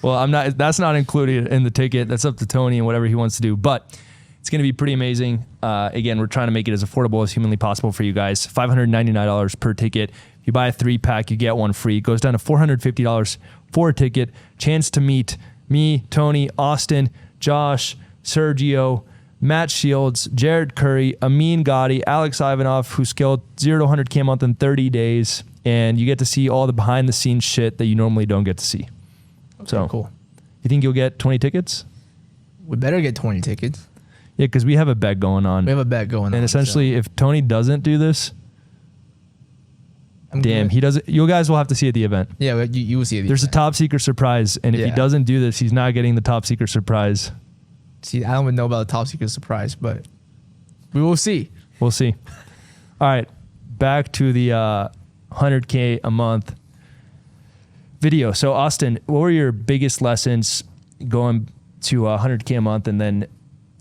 Well, that's not included in the ticket. That's up to Tony and whatever he wants to do. But it's going to be pretty amazing. Again, we're trying to make it as affordable as humanly possible for you guys. $599 per ticket. If you buy a 3-pack, you get one free. It goes down to $450 for a ticket. Chance to meet me, Tony, Austin, Josh, Sergio, Matt Shields, Jared Curry, Amin Gaddy, Alex Ivanov, who scaled 0 to 100K a month in 30 days. And you get to see all the behind the scenes shit that you normally don't get to see. okay, So cool. You think you'll get 20 tickets? We better get 20 tickets. Yeah, because we have a bet going on. We have a bet going on. And essentially, so. if Tony doesn't do this, Damn, he doesn't. You guys will have to see at the event. Yeah, you will see it. There's a top secret surprise, and if he doesn't do this, he's not getting the top secret surprise. See, I don't even know about the top secret surprise, but we will see. We'll see. All right, back to the 100K a month video. So Austin, what were your biggest lessons going to 100K a month, and then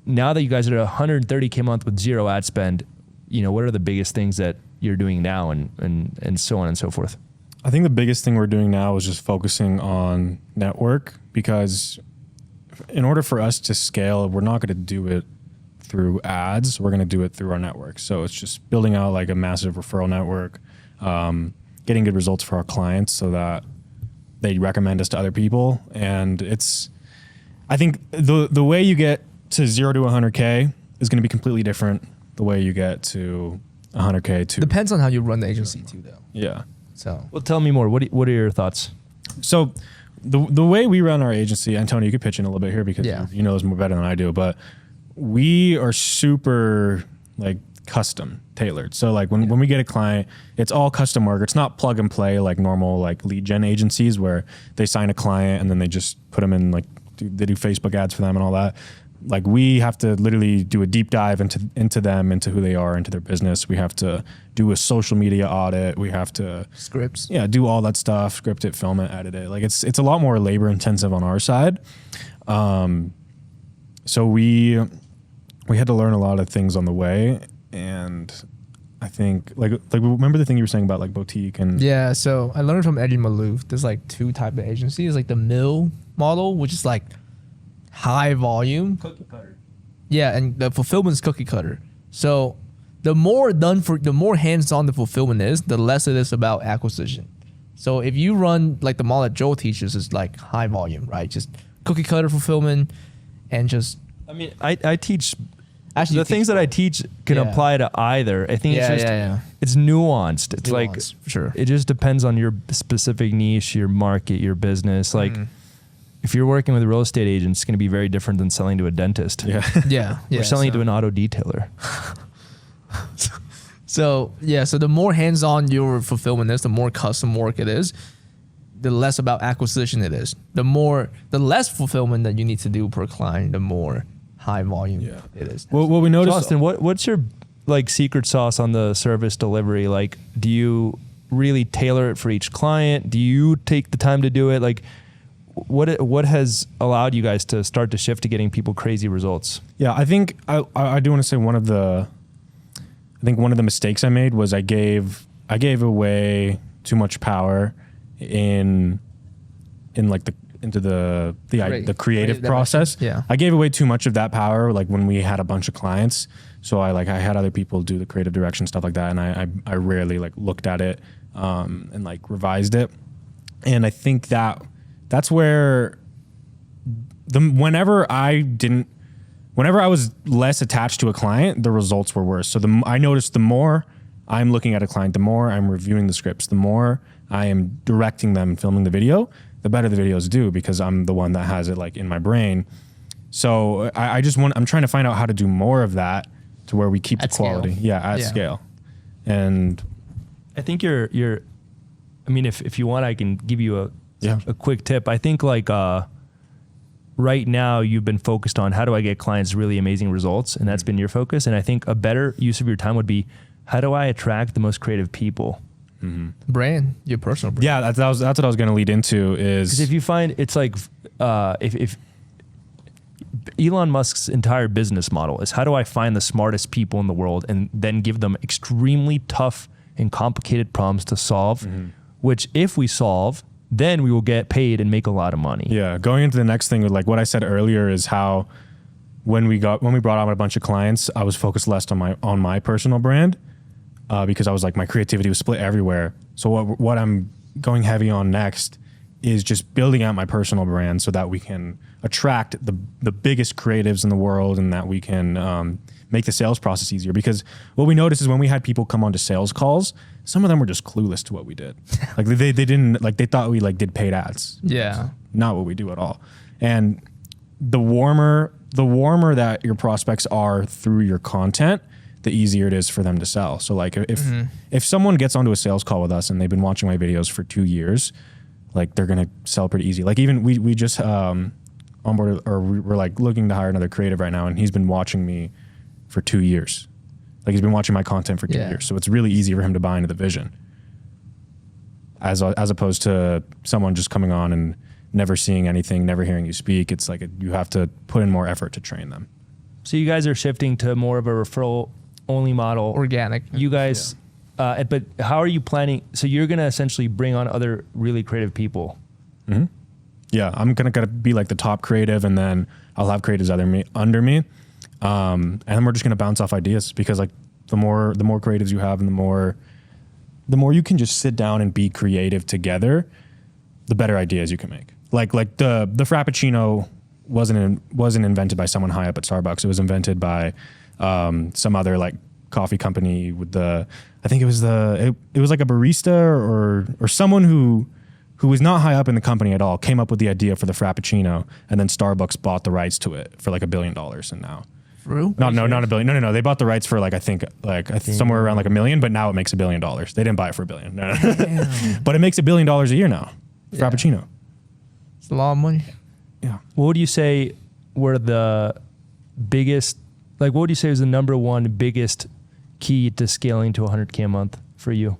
now that you guys are at 130K a month with zero ad spend, what are the biggest things that you're doing now, and so on and so forth? I think the biggest thing we're doing now is just focusing on network, because in order for us to scale, we're not going to do it through ads. We're going to do it through our network. So it's just building out like a massive referral network, getting good results for our clients so that they recommend us to other people. And I think the way you get to 0 to 100K is going to be completely different the way you get to 100K to. Depends on how you run the agency too, though. Yeah. So. Well, tell me more. What are your thoughts? So the way we run our agency, and Tony, you could pitch in a little bit here because you know this more better than I do, but we are super like custom tailored. So like when we get a client, it's all custom work. It's not plug and play like normal like lead gen agencies where they sign a client and then they just put them in like they do Facebook ads for them and all that. Like we have to literally do a deep dive into them, into who they are, into their business. We have to do a social media audit. We have to scripts. Yeah, do all that stuff, script it, film it, edit it. Like it's a lot more labor intensive on our side. So we had to learn a lot of things on the way, and I think like remember the thing you were saying about like boutique and So I learned from Eddie Malouf. There's like two type of agencies, like the mill model, which is like high volume Cookie cutter. Yeah, and the fulfillment is cookie cutter. So the more hands-on the fulfillment is, the less it is about acquisition. So if you run like the model that Joel teaches is like high volume, right? Just cookie cutter fulfillment and just. I mean, I teach. Actually, the things that I teach can apply to either. I think it's just it's nuanced. It's like for sure. It just depends on your specific niche, your market, your business. Like if you're working with a real estate agent, it's going to be very different than selling to a dentist. Yeah. Or selling to an auto detailer. So the more hands-on your fulfillment is, the more custom work it is, the less about acquisition it is. The less fulfillment that you need to do per client, the more high volume it is. Well, what we noticed, Austin, what's your like secret sauce on the service delivery? Like, do you really tailor it for each client? Do you take the time to do it? Like, what has allowed you guys to start to shift to getting people crazy results? Yeah, I think I do want to say one of the mistakes I made was I gave away too much power into the creative process. Yeah. I gave away too much of that power like when we had a bunch of clients. So I had other people do the creative direction, stuff like that, and I rarely like looked at it and like revised it. And I think that's where whenever I was less attached to a client, the results were worse. So I noticed the more I'm looking at a client, the more I'm reviewing the scripts, the more I am directing them, filming the video, the better the videos do because I'm the one that has it like in my brain. So I'm trying to find out how to do more of that to where we keep the quality. Scale. Yeah, at scale. And I think you're I mean, if you want, I can give you a quick tip. I think like right now you've been focused on how do I get clients really amazing results, and that's been your focus. And I think a better use of your time would be how do I attract the most creative people? Brand, your personal brand. Yeah, that's what I was going to lead into is because if you find it's like if Elon Musk's entire business model is how do I find the smartest people in the world and then give them extremely tough and complicated problems to solve, which if we solve, then we will get paid and make a lot of money. Yeah, going into the next thing with like what I said earlier is how when we brought on a bunch of clients, I was focused less on my personal brand because I was like my creativity was split everywhere. So what I'm going heavy on next is just building out my personal brand so that we can attract the biggest creatives in the world and that we can make the sales process easier. Because what we noticed is when we had people come onto sales calls, some of them were just clueless to what we did. Like they didn't like they thought we like did paid ads. Yeah. Not what we do at all. And the warmer the warmer that your prospects are through your content, the easier it is for them to sell. So like if someone gets onto a sales call with us and they've been watching my videos for 2 years, like they're gonna sell pretty easy. Like even we just onboarded, or we're like looking to hire another creative right now, and he's been watching me for 2 years. Like he's been watching my content for 2 years. So it's really easy for him to buy into the vision. As opposed to someone just coming on and never seeing anything, never hearing you speak. It's like you have to put in more effort to train them. So you guys are shifting to more of a referral only model. Organic. You guys, but how are you planning? So you're going to essentially bring on other really creative people. Mm-hmm. Yeah, I'm gonna be like the top creative, and then I'll have creatives under me. And then we're just gonna bounce off ideas, because like the more creatives you have, and the more you can just sit down and be creative together, the better ideas you can make. Like the Frappuccino wasn't invented by someone high up at Starbucks. It was invented by some other like coffee company with I think it was like a barista or someone who was not high up in the company at all, came up with the idea for the Frappuccino, and then Starbucks bought the rights to it for like $1 billion. And now, not $1 billion. No. They bought the rights for like I think somewhere around like $1 million, but now it makes $1 billion. They didn't buy it for $1 billion. No. But it makes $1 billion a year now. Yeah. Frappuccino. It's a lot of money. Yeah. What would you say were the biggest? Like, what would you say is the number one biggest key to scaling to 100K a month for you?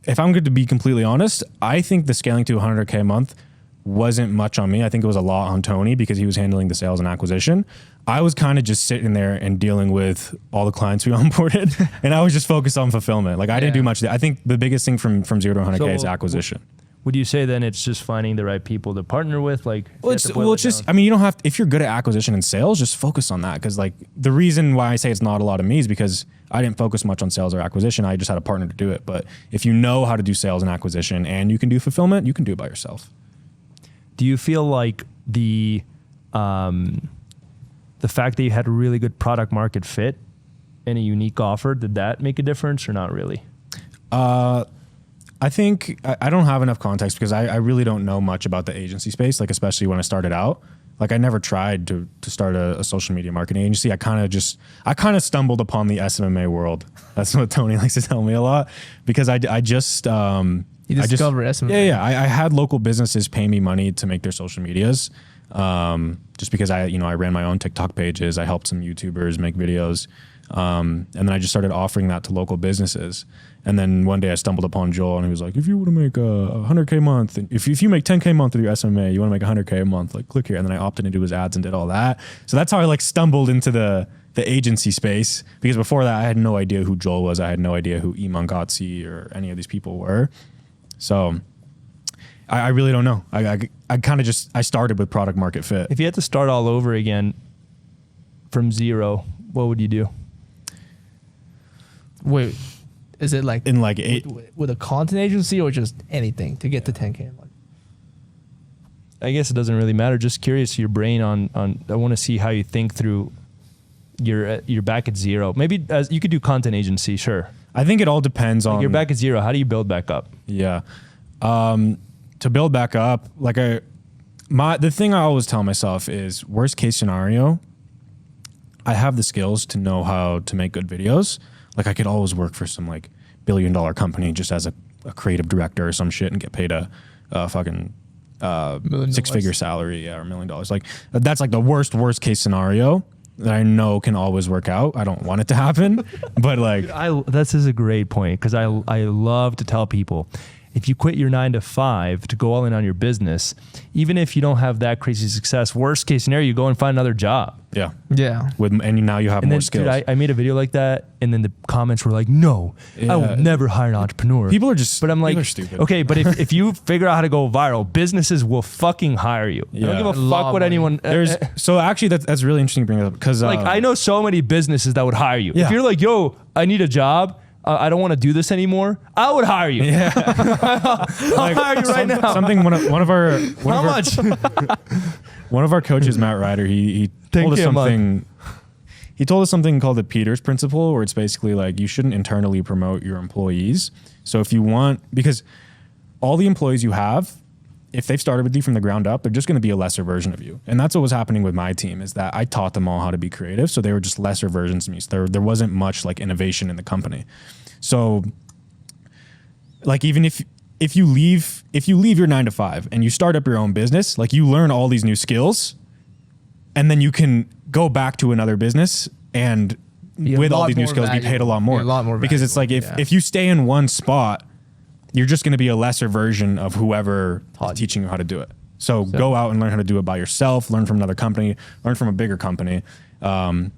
If I'm going to be completely honest, I think the scaling to 100K a month wasn't much on me. I think it was a lot on Tony, because he was handling the sales and acquisition. I was kind of just sitting there and dealing with all the clients we onboarded, and I was just focused on fulfillment. Like I didn't do much. I think the biggest thing from 0 to 100K is acquisition. Would you say then it's just finding the right people to partner with? Like, it's just, I mean, you don't have to, if you're good at acquisition and sales, just focus on that. Cause like the reason why I say it's not a lot of me is because I didn't focus much on sales or acquisition. I just had a partner to do it. But if you know how to do sales and acquisition and you can do fulfillment, you can do it by yourself. Do you feel like the fact that you had a really good product market fit and a unique offer, did that make a difference or not really? I think I don't have enough context, because I really don't know much about the agency space, like especially when I started out. Like I never tried to start a social media marketing agency. I kind of stumbled upon the SMMA world. That's what Tony likes to tell me a lot, because I just You discovered SMMA. Yeah. I had local businesses pay me money to make their social medias, just because I ran my own TikTok pages. I helped some YouTubers make videos. And then I just started offering that to local businesses. And then one day I stumbled upon Joel, and he was like, if you want to make 100K a month, if you make 10K a month with your SMA, you want to make 100K a month, like click here. And then I opted into his ads and did all that. So that's how I like stumbled into the agency space, because before that I had no idea who Joel was. I had no idea who Iman Gotzi or any of these people were. So I really don't know. I kind of I started with product market fit. If you had to start all over again from zero, what would you do? Wait, is it like in like with a content agency, or just anything to get to 10K a month? I guess it doesn't really matter. Just curious your brain on I want to see how you think through you're back at zero. Maybe you could do content agency, sure. I think it all depends on. You're back at zero. How do you build back up? Yeah. To build back up, like the thing I always tell myself is, worst case scenario, I have the skills to know how to make good videos. Like I could always work for some like $1 billion company just as a creative director or some shit and get paid a fucking six-figure salary, or $1 million. Like that's like the worst case scenario that I know can always work out. I don't want it to happen, but like this is a great point, because I love to tell people, if you quit your 9 to 5 to go all in on your business, even if you don't have that crazy success, worst case scenario, you go and find another job. Yeah. Yeah. And now you have more skills. Dude, I made a video like that, and then the comments were like, no, I will never hire an entrepreneur. People are just, but I'm like, stupid. Okay, but if you figure out how to go viral, businesses will fucking hire you. Yeah. I don't give a fuck what anyone. So actually that's really interesting to bring it up, because like I know so many businesses that would hire you. Yeah. If you're like, yo, I need a job, I don't want to do this anymore, I would hire you. Yeah. I'll hire you right now. Something one of our how much? One of our coaches, Matt Ryder, he told us something. He told us something called the Peters principle, where it's basically like you shouldn't internally promote your employees. So if you want, because all the employees you have, if they've started with you from the ground up, they're just going to be a lesser version of you. And that's what was happening with my team, is that I taught them all how to be creative. So they were just lesser versions of me. So there wasn't much like innovation in the company. So like, even if you leave your 9 to 5 and you start up your own business, like you learn all these new skills and then you can go back to another business and with all these new skills be paid a lot more. Because it's like, if you stay in one spot, you're just going to be a lesser version of whoever is teaching you how to do it. So go out and learn how to do it by yourself, learn from another company, learn from a bigger company. And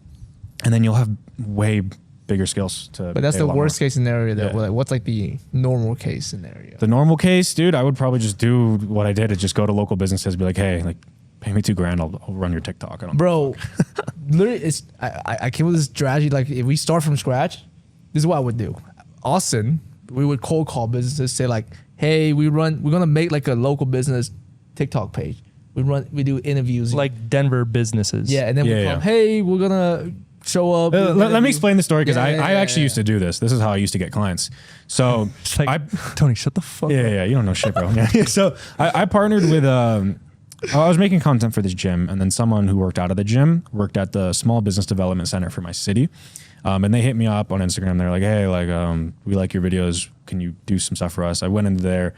then you'll have way bigger skills to. But that's the worst case scenario though. Like, what's like the normal case scenario? The normal case, dude, I would probably just do what I did, is just go to local businesses, be like, hey, like, pay me $2,000, I'll run your TikTok. Bro, literally, I came with this strategy. Like, if we start from scratch, this is what I would do. Austin, we would cold call businesses, say like, hey, we're gonna make like a local business TikTok page. We do interviews, like Denver businesses. Yeah, and then we call, hey, we're gonna show up. Let me explain the story, because I actually used to do this. This is how I used to get clients. So like, Tony, shut the fuck up. Yeah, you don't know shit, bro. So I partnered with I was making content for this gym, and then someone who worked out of the gym worked at the small business development center for my city. And they hit me up on Instagram. They're like, hey, like, we like your videos. Can you do some stuff for us? I went into there.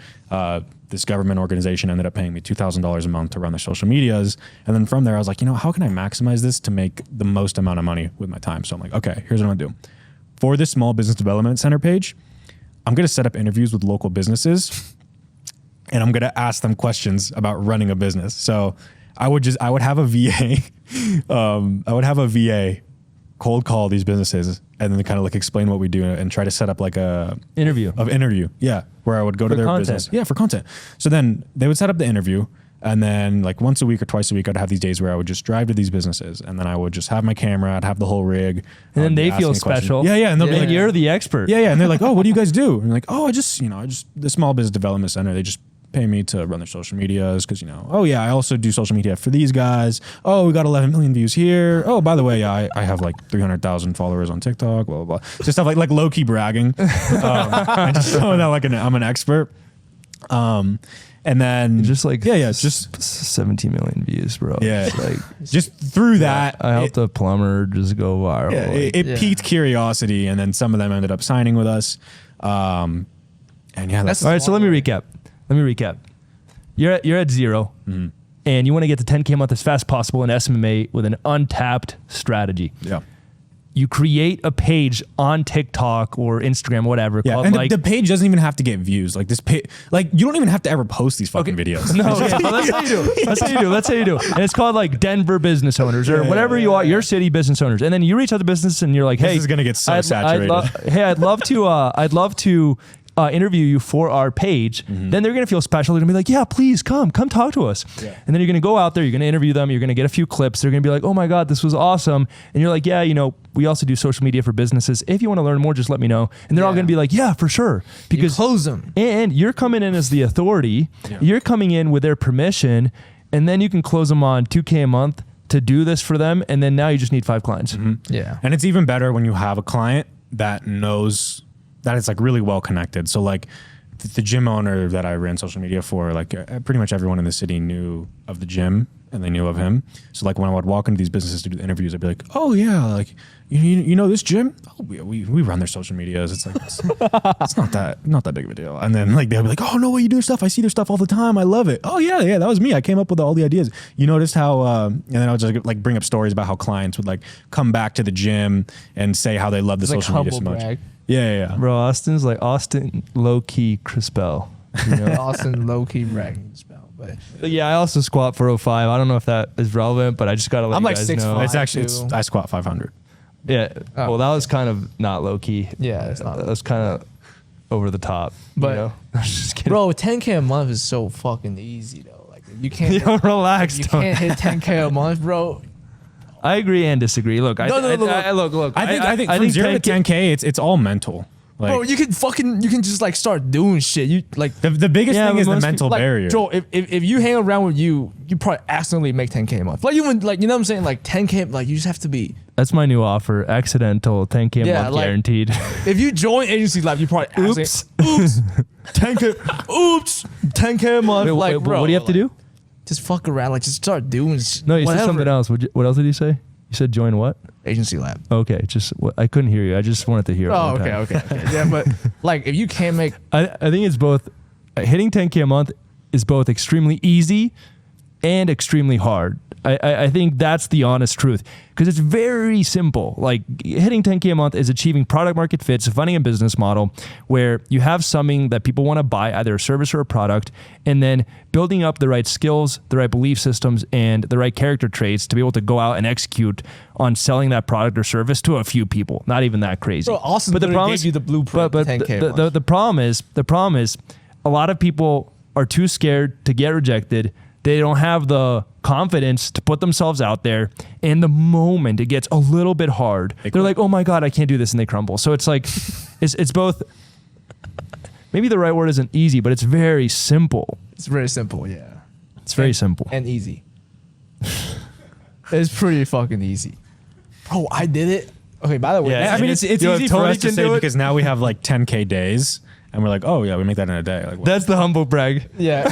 This government organization ended up paying me $2,000 a month to run their social medias. And then from there, I was like, how can I maximize this to make the most amount of money with my time? So I'm like, okay, here's what I'm gonna do. For this small business development center page, I'm gonna set up interviews with local businesses, and I'm gonna ask them questions about running a business. So I would have a VA. I would have a VA cold call these businesses and then kind of like explain what we do and try to set up like a interview. Yeah. Where I would go to their business. Yeah, for content. So then they would set up the interview, and then like once a week or twice a week, I'd have these days where I would just drive to these businesses, and then I would just have my camera, I'd have the whole rig. And then they feel special. Yeah. And they'll be like, you're the expert. Yeah. And they're like, oh, what do you guys do? And I'm like, oh, I just the small business development center, they just pay me to run their social medias, because oh yeah, I also do social media for these guys. Oh, we got 11 million views here. Oh, by the way, I have like 300,000 followers on TikTok, blah blah blah. Just stuff like low key bragging, and just showing that like I'm an expert. And then just like just 17 million views, bro. Yeah, like just through that, I helped a plumber just go viral. Yeah, it piqued curiosity, and then some of them ended up signing with us. And yeah, all right. So let me recap. You're at 0, and you want to get to 10K a month as fast as possible in smma with an untapped strategy. Yeah. You create a page on TikTok or Instagram or whatever. Yeah, called, and like, the page doesn't even have to get views. Like this page, like you don't even have to ever post these fucking videos. No, yeah, that's how you do. That's how you do. And it's called like Denver business owners or whatever you are, your city business owners. And then you reach out to business and you're like, hey, this is gonna get so saturated. I'd love to interview you for our page. Then they're gonna feel special. They're gonna be like, yeah, please come talk to us. Yeah. And then you're gonna go out there, you're gonna interview them, you're gonna get a few clips. They're gonna be like, oh my God, this was awesome. And you're like, yeah, we also do social media for businesses. If you want to learn more, just let me know. And they're all gonna be like, yeah, for sure. Because you close them. And you're coming in as the authority. Yeah. You're coming in with their permission, and then you can close them on $2K a month to do this for them. And then now you just need 5 clients. Yeah. And it's even better when you have a client that knows that it's like really well connected. So like the gym owner that I ran social media for, like pretty much everyone in the city knew of the gym and they knew of him. So like when I would walk into these businesses to do the interviews, I'd be like, oh yeah, like you know this gym? Oh, we run their social medias. It's like it's not that big of a deal. And then like they'll be like, oh no way, you do stuff. I see their stuff all the time. I love it. Oh yeah, that was me. I came up with all the ideas. You noticed how and then I would just like bring up stories about how clients would like come back to the gym and say how they love the social media so much. Brag. Yeah. Bro, Austin low key Crispell. Austin low key bragging spell. But yeah, I also squat 405. I don't know if that is relevant, but I just gotta let you guys know. It's actually I squat 500. Yeah. Oh, well, that was kind of not low key. Yeah, it's not. That was kind of over the top. But I'm just kidding. Bro, 10K a month is so fucking easy though. Like you can't. Relax. You can't hit 10K a month, bro. I agree and disagree. Look, look. I think from 0 to 10K, it's all mental. Like, bro, you can just like start doing shit. You like the biggest thing is the mental barrier. Joel, if you hang around with you probably accidentally make 10K a month. Like even like you know what I'm saying? Like 10K, like you just have to be. That's my new offer. Accidental 10K a month like, guaranteed. If you join Agency Life, you probably oops. 10K. Oops, 10K a month. Like, bro, what do you have to do? Just fuck around. Like, just start doing. No, you whatever. said something else. What else did you say? You said join what? Agency Lab. Okay, I couldn't hear you. I just wanted to hear. Oh, it one okay. time. Yeah, but like, if you can't make, I think it's both. Hitting 10K a month is both extremely easy and extremely hard. I think that's the honest truth, because it's very simple. Like, hitting 10K a month is achieving product market fit, so finding a business model where you have something that people want to buy, either a service or a product, and then building up the right skills, the right belief systems, and the right character traits to be able to go out and execute on selling that product or service to a few people. Not even that crazy. bro, Austin gave you the blueprint. But 10K a month. the problem is a lot of people are too scared to get rejected. They don't have the confidence to put themselves out there. And the moment it gets a little bit hard, they're like, oh my God, I can't do this. And they crumble. So it's like, it's both, maybe the right word isn't easy, but it's very simple. It's very simple. Yeah. It's very simple. And easy. It's pretty fucking easy. Bro, I did it. Okay, by the way. I mean, it's easy for us to say do it. because now we have like 10K days. And we're like, oh yeah, we make that in a day. Like, what? That's the humble brag. Yeah.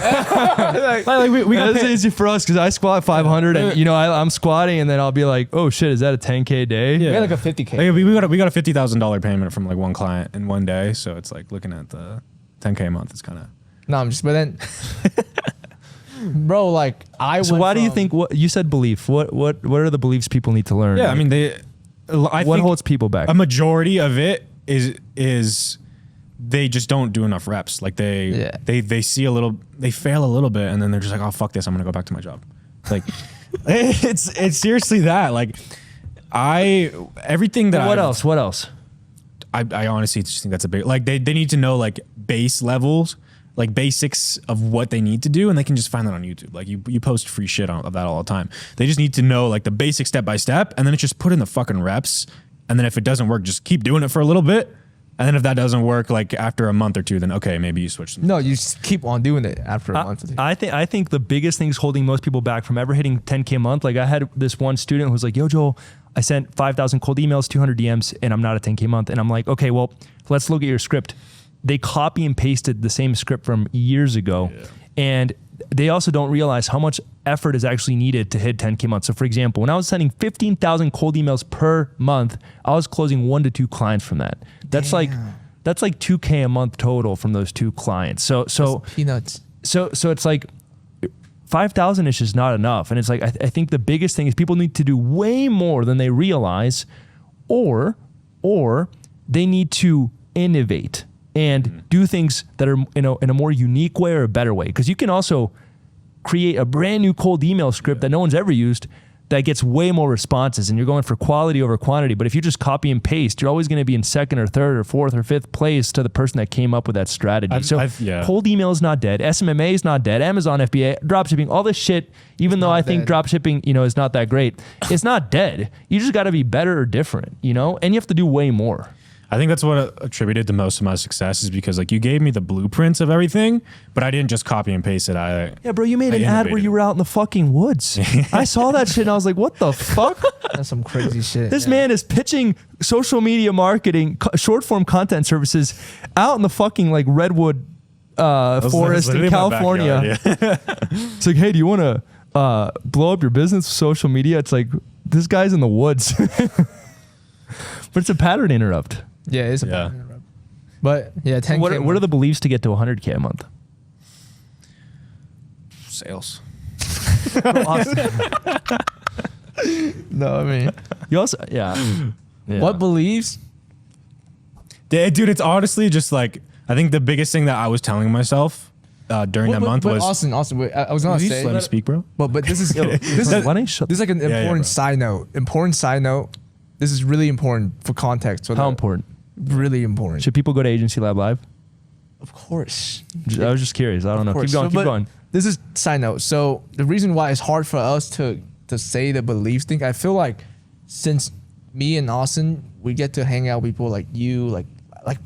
We got that's easy for us because I squat 500 and I'm squatting and then I'll be like, oh shit, is that a 10K day? We had like a 50K. Like, we got a $50,000 payment from like one client in one day. So it's like looking at the 10K a month. It's kind of. No, I'm just, but then, bro, like So why do you think, what you said belief? What are the beliefs people need to learn? Yeah, I mean, I what think holds people back? A majority of it is they just don't do enough reps. Like they see a little, they fail a little bit, and then they're just like, oh fuck this, I'm gonna go back to my job. Like it's seriously that. Like everything that. What else? I honestly just think that's a big, like they need to know like base levels, like basics of what they need to do, and they can just find that on YouTube. Like you post free shit of that all the time. They just need to know like the basic step by step, and then it's just put in the fucking reps, and then if it doesn't work, just keep doing it for a little bit. And then if that doesn't work, like after a month or two, then okay, maybe you switch. No, you just keep on doing it after a month or two. I think the biggest thing is holding most people back from ever hitting 10K a month. Like I had this one student who was like, yo, Joel, I sent 5,000 cold emails, 200 DMs, and I'm not at 10K a month. And I'm like, okay, well, let's look at your script. They copy and pasted the same script from years ago. Yeah. And they also don't realize how much effort is actually needed to hit 10K a month. So for example, when I was sending 15,000 cold emails per month, I was closing 1 to 2 clients from that. That's like 2K a month total from those 2 clients. So that's peanuts. So it's like 5,000 ish is not enough. And it's like, I think the biggest thing is people need to do way more than they realize, or they need to innovate and do things that are in a more unique way or a better way. Because you can also create a brand new cold email script that no one's ever used that gets way more responses, and you're going for quality over quantity. But if you just copy and paste, you're always going to be in second or third or fourth or fifth place to the person that came up with that strategy. Cold email is not dead. SMMA is not dead. Amazon FBA, dropshipping, all this shit, even though I think dropshipping, is not that great, it's not dead. You just got to be better or different, and you have to do way more. I think that's what attributed to most of my success, is because like you gave me the blueprints of everything, but I didn't just copy and paste it. Yeah, bro, you made an ad where you were out in the fucking woods. I saw that shit and I was like, what the fuck? That's some crazy shit. This man is pitching social media marketing, short form content services out in the fucking like redwood forest in California. It's like, hey, do you want to blow up your business with social media? It's like, this guy's in the woods. But it's a pattern interrupt. Yeah, it's a pattern interrupt. But yeah, 10K. What are the beliefs to get to 100K a month? Sales. No, I mean, you also, yeah. What beliefs? Dude, it's honestly just like, I think the biggest thing that I was telling myself during that month was Austin. Wait, I was gonna say, just let me speak, bro. But this is like an important side note. Important side note. This is really important for context. So how important? Really important. Should people go to Agency Lab Live? Of course. I was just curious. I don't know. Keep going. This is side note. So the reason why it's hard for us to say the beliefs thing, I feel like since me and Austin, we get to hang out with people like you, like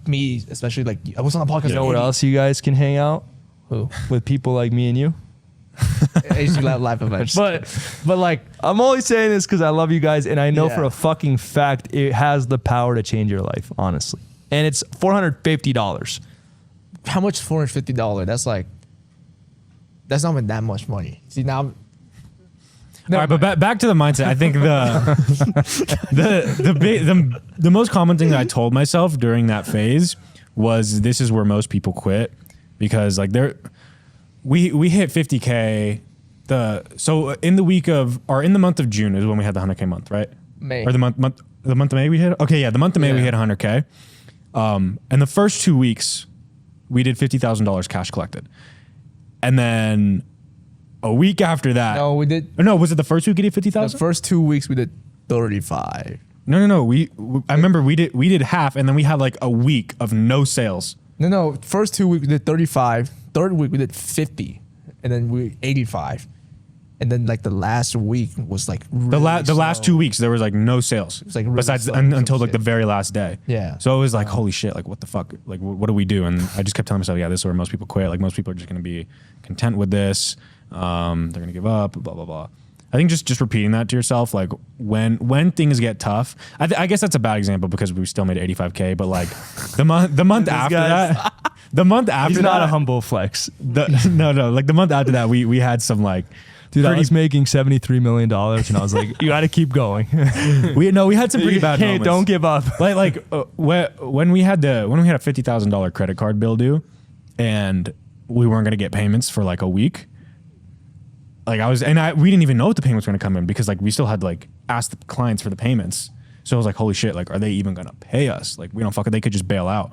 me, especially like I was on the podcast. You know what else you guys can hang out? Who? With people like me and you. Agency Lab Live events. But like, I'm only saying this because I love you guys, and I know for a fucking fact it has the power to change your life, honestly. And it's $450. how much $450? That's like, that's not even that much money. See now. All right, but back to the mindset. I think the most common thing that I told myself during that phase was this is where most people quit, because like we hit 50K. So in the month of June is when we had the 100K month, right? May. Or the month of May we hit. Okay, yeah, the month of May we hit 100K. And the first 2 weeks we did $50,000 cash collected, and then a week after that. No, we did. No, was it the first week we did 50,000? The first 2 weeks we did 35. No. I remember we did half, and then we had like a week of no sales. No. First 2 weeks we did 35. Third week we did 50, and then we 85, and then like the last week was like really the last 2 weeks there was like no sales. It was like really besides slow, until like shit. the very last day. Yeah. So it was like holy shit, like what the fuck, like what do we do? And I just kept telling myself, yeah, this is where most people quit. Like most people are just gonna be content with this. They're gonna give up. Blah blah blah. I think just repeating that to yourself, like when things get tough. I guess that's a bad example because we still made 85K, but like the month after that. The month after He's that, not a humble flex. no. Like the month after that, we had some like, Dude, I was making $73 million, and I was like, you got to keep going. we had some pretty bad moments. Don't give up. When we had a $50,000 credit card bill due, and we weren't gonna get payments for like a week. Like we didn't even know what the payments were gonna come in because like we still had to like ask the clients for the payments. So I was like, holy shit, like are they even gonna pay us? Like we don't fuck it. They could just bail out.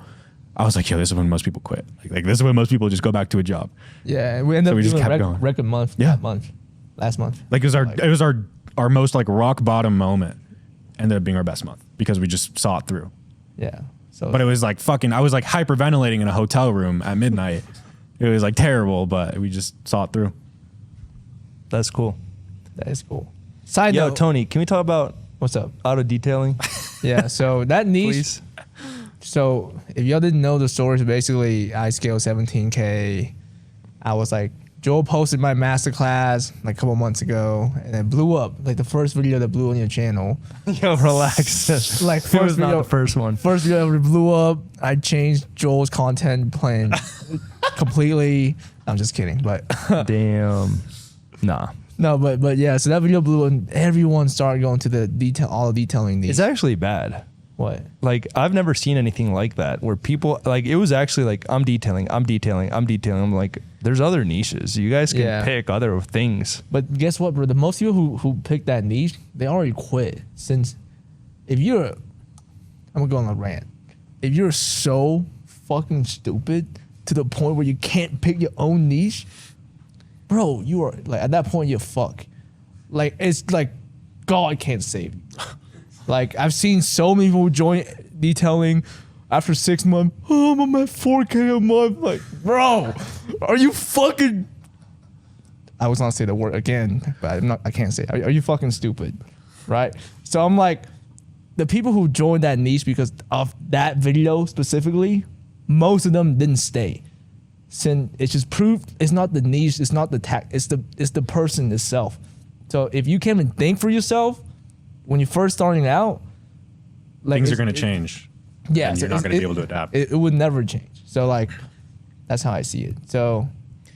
I was like, yo, this is when most people quit. Like this is when most people just go back to a job. Yeah, and we ended up just doing kept a going. record month. Yeah. That month, last month. Like it was our most like rock bottom moment. Ended up being our best month because we just saw it through. Yeah. So, But it was like I was like hyperventilating in a hotel room at midnight. It was like terrible, but we just saw it through. That's cool. that is cool. Side Yo, note, Tony, can we talk about what's up? auto detailing? Yeah. So that niche. Please. So if y'all didn't know the story, basically I scaled 17K. I was like, Joel posted my masterclass like a couple months ago, and it blew up. Like the first video that blew on your channel. Yo, relax. Like It was first not video, the first one. first video ever blew up. I changed Joel's content plan completely. I'm just kidding, but Damn. Nah. no, but yeah. So that video blew, and everyone started going to the detail, all the detailing niche. It's actually bad. What? Like I've never seen anything like that where people like it was actually like I'm detailing. I'm like there's other niches. You guys can pick other things. But guess what, bro? The most people who pick that niche, they already quit. Since if you're, I'm gonna go on a rant. If you're so fucking stupid to the point where you can't pick your own niche, bro, you are like at that point you're fucked. Like it's like God can't save you. Like I've seen so many people join detailing after 6 months. Oh, I'm at 4K a month. Like, bro, are you fucking? I was gonna say the word again, but I'm not. I can't say it. Are you fucking stupid? Right. So I'm like, the people who joined that niche because of that video specifically, most of them didn't stay. Since it's just proved it's not the niche, it's not the tech, it's the person itself. So if you can't even think for yourself when you're first starting out, like Things are going to change. Yeah, and so you're not going to be able to adapt. It would never change. So like, that's how I see it. So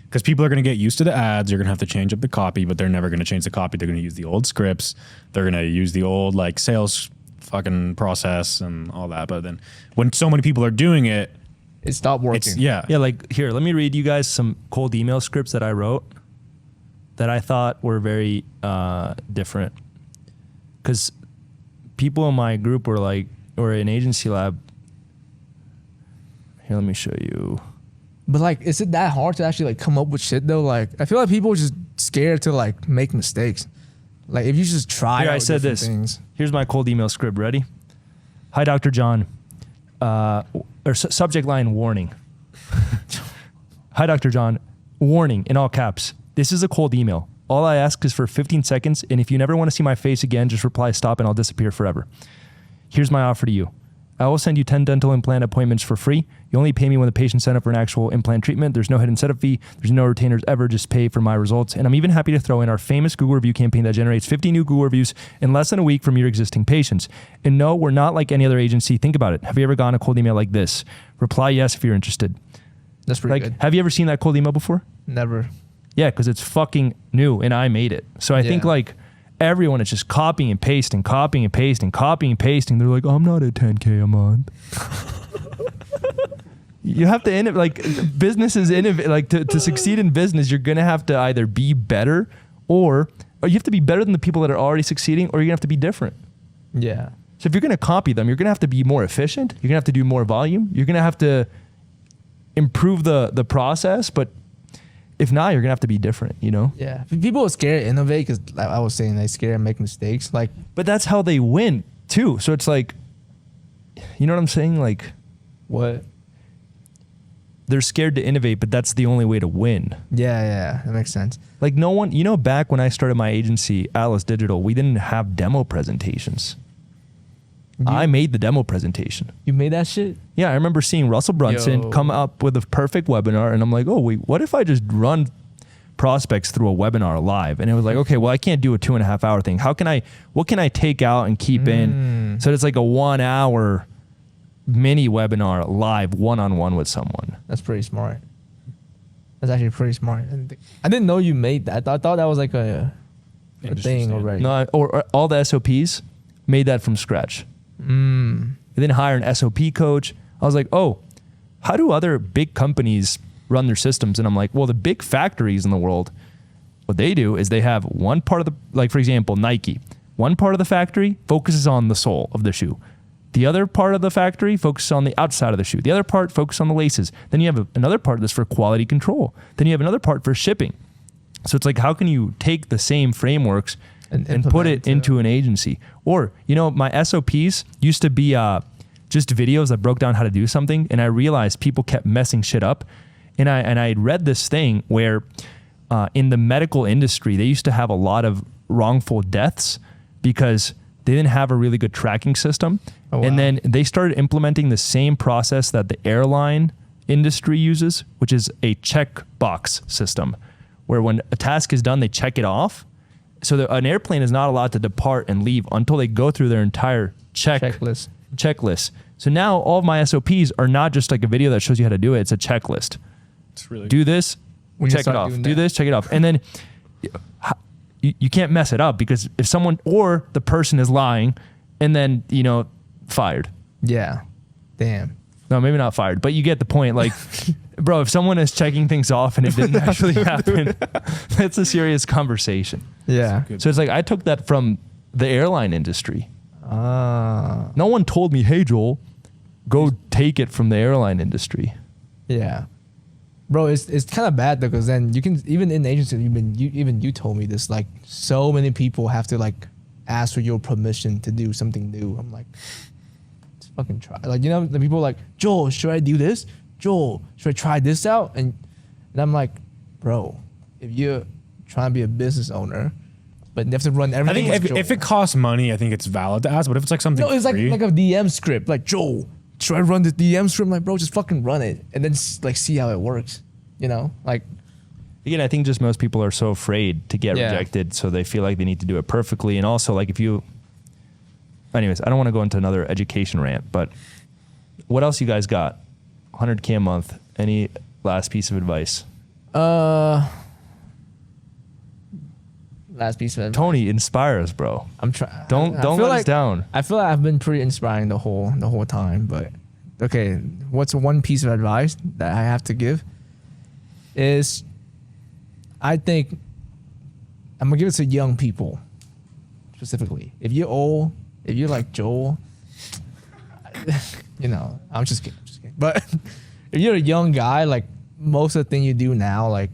Because people are going to get used to the ads. You're going to have to change up the copy, but they're never going to change the copy. They're going to use the old scripts. They're going to use the old like sales fucking process and all that. But then when so many people are doing it, it stopped working. it's, yeah. Yeah, like here, let me read you guys some cold email scripts that I wrote that I thought were very different. Because people in my group were like, or in Agency Lab. Here, let me show you. But like, is it that hard to actually like come up with shit though? Like, I feel like people are just scared to like make mistakes. Like, if you just try Here, out I said different this. things. Here's my cold email script. Ready? Hi, Dr. John. Subject line warning. Hi, Dr. John. Warning in all caps. This is a cold email. All I ask is for 15 seconds, and if you never want to see my face again, just reply stop and I'll disappear forever. Here's my offer to you. I will send you 10 dental implant appointments for free. You only pay me when the patient signed up for an actual implant treatment. There's no hidden setup fee. There's no retainers ever. Just pay for my results. And I'm even happy to throw in our famous Google review campaign that generates 50 new Google reviews in less than a week from your existing patients. And no, we're not like any other agency. Think about it. Have you ever gotten a cold email like this? Reply yes if you're interested. That's pretty Like, good. have you ever seen that cold email before? Never. Yeah, because it's fucking new and I made it. So I think Yeah. like everyone is just copying and pasting, copying and pasting, copying and pasting. They're like, I'm not at 10K a month. You have to innovate. Like businesses innovate. Like to succeed in business, you're gonna have to either be better or you have to be better than the people that are already succeeding, or you're gonna have to be different. Yeah. So if you're gonna copy them, you're gonna have to be more efficient. You're gonna have to do more volume. You're gonna have to improve the process. But if not, you're gonna have to be different. You know. Yeah. People are scared to innovate because, like I was saying, they're scared to make mistakes. Like, But that's how they win too. So it's like, you know what I'm saying? Like what? they're scared to innovate, but that's the only way to win. Yeah. That makes sense. Like no one, you know, back when I started my agency, Atlas Digital, we didn't have demo presentations. I made the demo presentation. You made that shit? Yeah, I remember seeing Russell Brunson Yo. come up with a perfect webinar, and I'm like, oh, wait, what if I just run prospects through a webinar live? And it was like, okay, well, I can't do a 2.5 hour thing. What can I take out and keep in? So it's like a 1 hour mini webinar live one-on-one with someone. That's pretty smart. That's actually pretty smart. I didn't know you made that. I thought that was like a Industry thing standard. already. No, or all the SOPs made that from scratch. I didn't hire an SOP coach. I was like, oh, how do other big companies run their systems? And I'm like, well, the big factories in the world, what they do is they have one part of the, like for example, Nike, one part of the factory focuses on the sole of the shoe. The other part of the factory focuses on the outside of the shoe. The other part focuses on the laces. Then you have another part that's for quality control. Then you have another part for shipping. So it's like, how can you take the same frameworks and put it into an agency? Or, you know, my SOPs used to be just videos that broke down how to do something. And I realized people kept messing shit up. And I had read this thing where in the medical industry, they used to have a lot of wrongful deaths because they didn't have a really good tracking system. Oh, wow. And then they started implementing the same process that the airline industry uses, which is a checkbox system, where when a task is done, they check it off. So an airplane is not allowed to depart and leave until they go through their entire checklist. So now all of my SOPs are not just like a video that shows you how to do it. It's a checklist. It's really Do this, We need to check it start off. doing Do that. this, check it off. And then you can't mess it up, because if someone or the person is lying and then, you know, fired. Yeah. Damn. No, maybe not fired, but you get the point. Like, bro, if someone is checking things off and it didn't actually happen, that's a serious conversation. Yeah. good. So it's like I took that from the airline industry. Ah. No one told me, hey, Joel, go take it from the airline industry. Yeah. Bro, it's kind of bad though, because then you can, even in agency, even you told me this, like so many people have to like ask for your permission to do something new. I'm like, let's fucking try. Like, you know, the people are like, Joel, should I do this? Joel, should I try this out? And I'm like, bro, if you're trying to be a business owner, but you have to run I everything. think with if Joel. it costs money, I think it's valid to ask. But if it's like something No, it's free, like a DM script. Like, Joel, should I run this DM script? I'm like, bro, just fucking run it and then like see how it works. You know, like, Again, I think just most people are so afraid to get Yeah. rejected, so they feel like they need to do it perfectly. And also, like, if you, anyways, I don't want to go into another education rant, but what else you guys got? 100K a month. Any last piece of advice? last piece of advice. Tony, inspire us, bro. I'm trying. Don't let us down. I feel like I've been pretty inspiring the whole time, but okay. What's one piece of advice that I have to give? Is I think I'm gonna give it to young people specifically. If you're old, if you're like Joel, you know, I'm just kidding. But if you're a young guy, like most of the thing you do now, like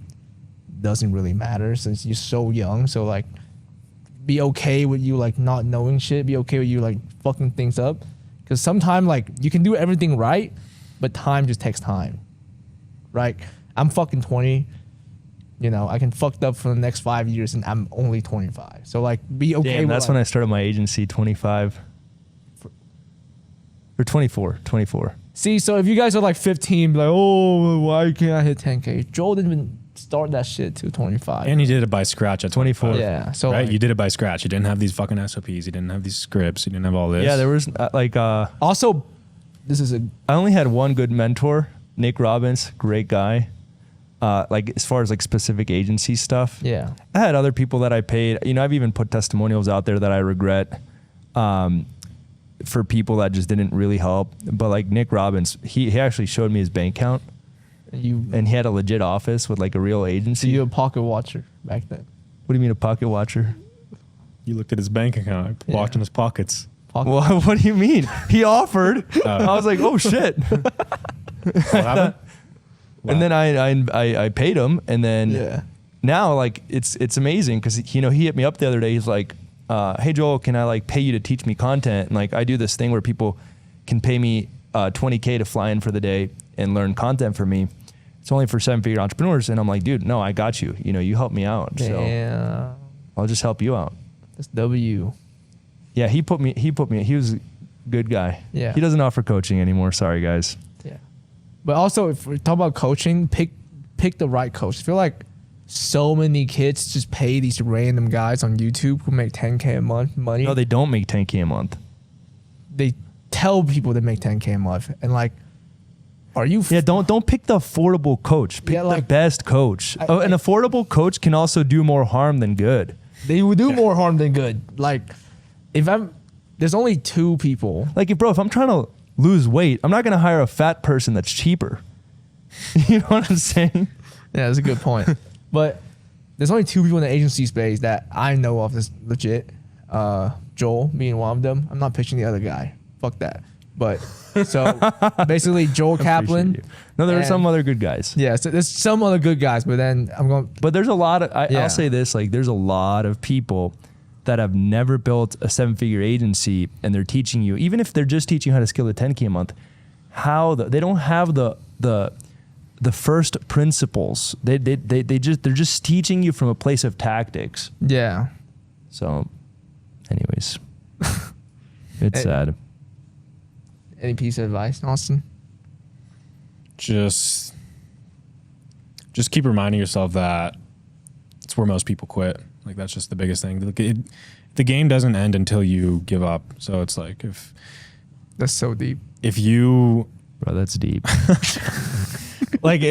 doesn't really matter since you're so young. So like, be okay with you like not knowing shit. Be okay with you like fucking things up, because sometimes like you can do everything right, but time just takes time. Right? I'm fucking 20. You know, I can fucked up for the next 5 years, and I'm only 25. So like, be okay. Damn, with that's like, when I started my agency, 25. Or 24. See, so if you guys are like 15, be like, oh, why can't I hit 10K? Joel didn't even start that shit till 25. and you did it by scratch at 24. 24. Yeah. So Right? like, You did it by scratch. You didn't have these fucking SOPs. You didn't have these scripts. You didn't have all this. Yeah, there was also, this is a I only had one good mentor, Nick Robbins, great guy. Like as far as like specific agency stuff. Yeah. I had other people that I paid. You know, I've even put testimonials out there that I regret for people that just didn't really help. But like Nick Robbins, he actually showed me his bank account. And he had a legit office with like a real agency. So you a pocket watcher back then? What do you mean a pocket watcher? You looked at his bank account, watching his pockets. Well, what do you mean? He offered. I was like, oh shit. What happened? And then I paid him, and then now like it's amazing because he hit me up the other day. He's like, hey Joel, can I like pay you to teach me content? And like I do this thing where people can pay me $20K to fly in for the day and learn content for me. It's only for 7-figure entrepreneurs, and I'm like, dude, no, I got you. You help me out, so I'll just help you out. That's W. Yeah, he put me. He was a good guy. Yeah, he doesn't offer coaching anymore. Sorry, guys. Yeah, but also if we talk about coaching, pick the right coach. I feel like so many kids just pay these random guys on YouTube who make 10K a month money. No, they don't make 10K a month. They tell people they make 10K a month, and like, are you? Don't pick the affordable coach. Pick the best coach. An affordable coach can also do more harm than good. They would do more harm than good. Like, there's only 2 people. Like, if I'm trying to lose weight, I'm not going to hire a fat person that's cheaper. You know what I'm saying? Yeah, that's a good point. But there's only 2 people in the agency space that I know of that's legit. Joel being one of them. I'm not pitching the other guy. Fuck that. But so basically Joel Kaplan. No, there are some other good guys. Yeah, so there's some other good guys, but then But there's a lot of, I'll say this, like there's a lot of people that have never built a 7-figure agency, and they're teaching you, even if they're just teaching you how to scale to 10K a month, they don't have the first principles. They're just teaching you from a place of tactics. Yeah. So, anyways, it's sad. Any piece of advice, Austin? Just keep reminding yourself that it's where most people quit. Like that's just the biggest thing. The game doesn't end until you give up. So it's like that's so deep. Bro, that's deep. Like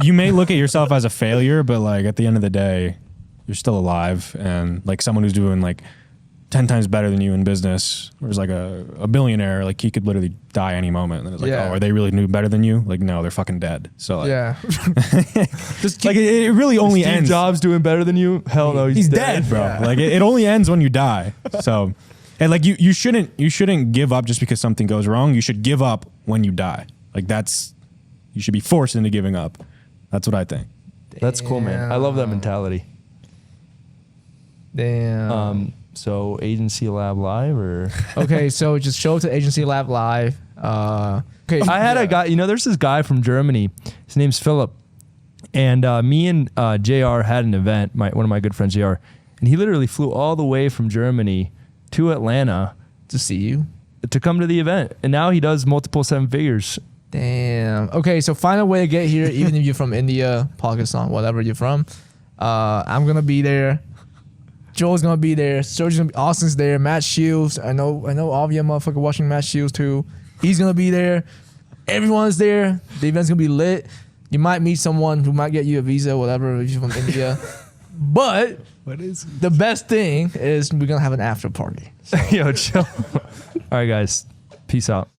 you may look at yourself as a failure, but like at the end of the day, you're still alive, and like someone who's doing like 10 times better than you in business, whereas like a billionaire, like he could literally die any moment. And then it's like, oh, are they really doing better than you? Like, no, they're fucking dead. So like, just like it really only Steve ends. Jobs doing better than you? Hell no, he's dead, bro. Yeah. Like it only ends when you die. So, and like you shouldn't give up just because something goes wrong. You should give up when you die. Like you should be forced into giving up. That's what I think. That's cool, man. I love that mentality. Damn. So Agency Lab Live or okay, so just show up to Agency Lab Live. Okay, I had a guy. There's this guy from Germany. His name's Philip, and me and JR had an event. One of my good friends, JR, and he literally flew all the way from Germany to Atlanta to see you, to come to the event, and now he does multiple 7 figures. Damn. Okay, so find a way to get here, even if you're from India, Pakistan, whatever you're from. I'm gonna be there. Joel's gonna be there. Serge's gonna be. Austin's there. Matt Shields. I know all of you motherfucker watching Matt Shields too. He's gonna be there. Everyone's there. The event's gonna be lit. You might meet someone who might get you a visa, whatever, if you're from India. But the best thing is we're gonna have an after party. Yo, chill. All right, guys. Peace out.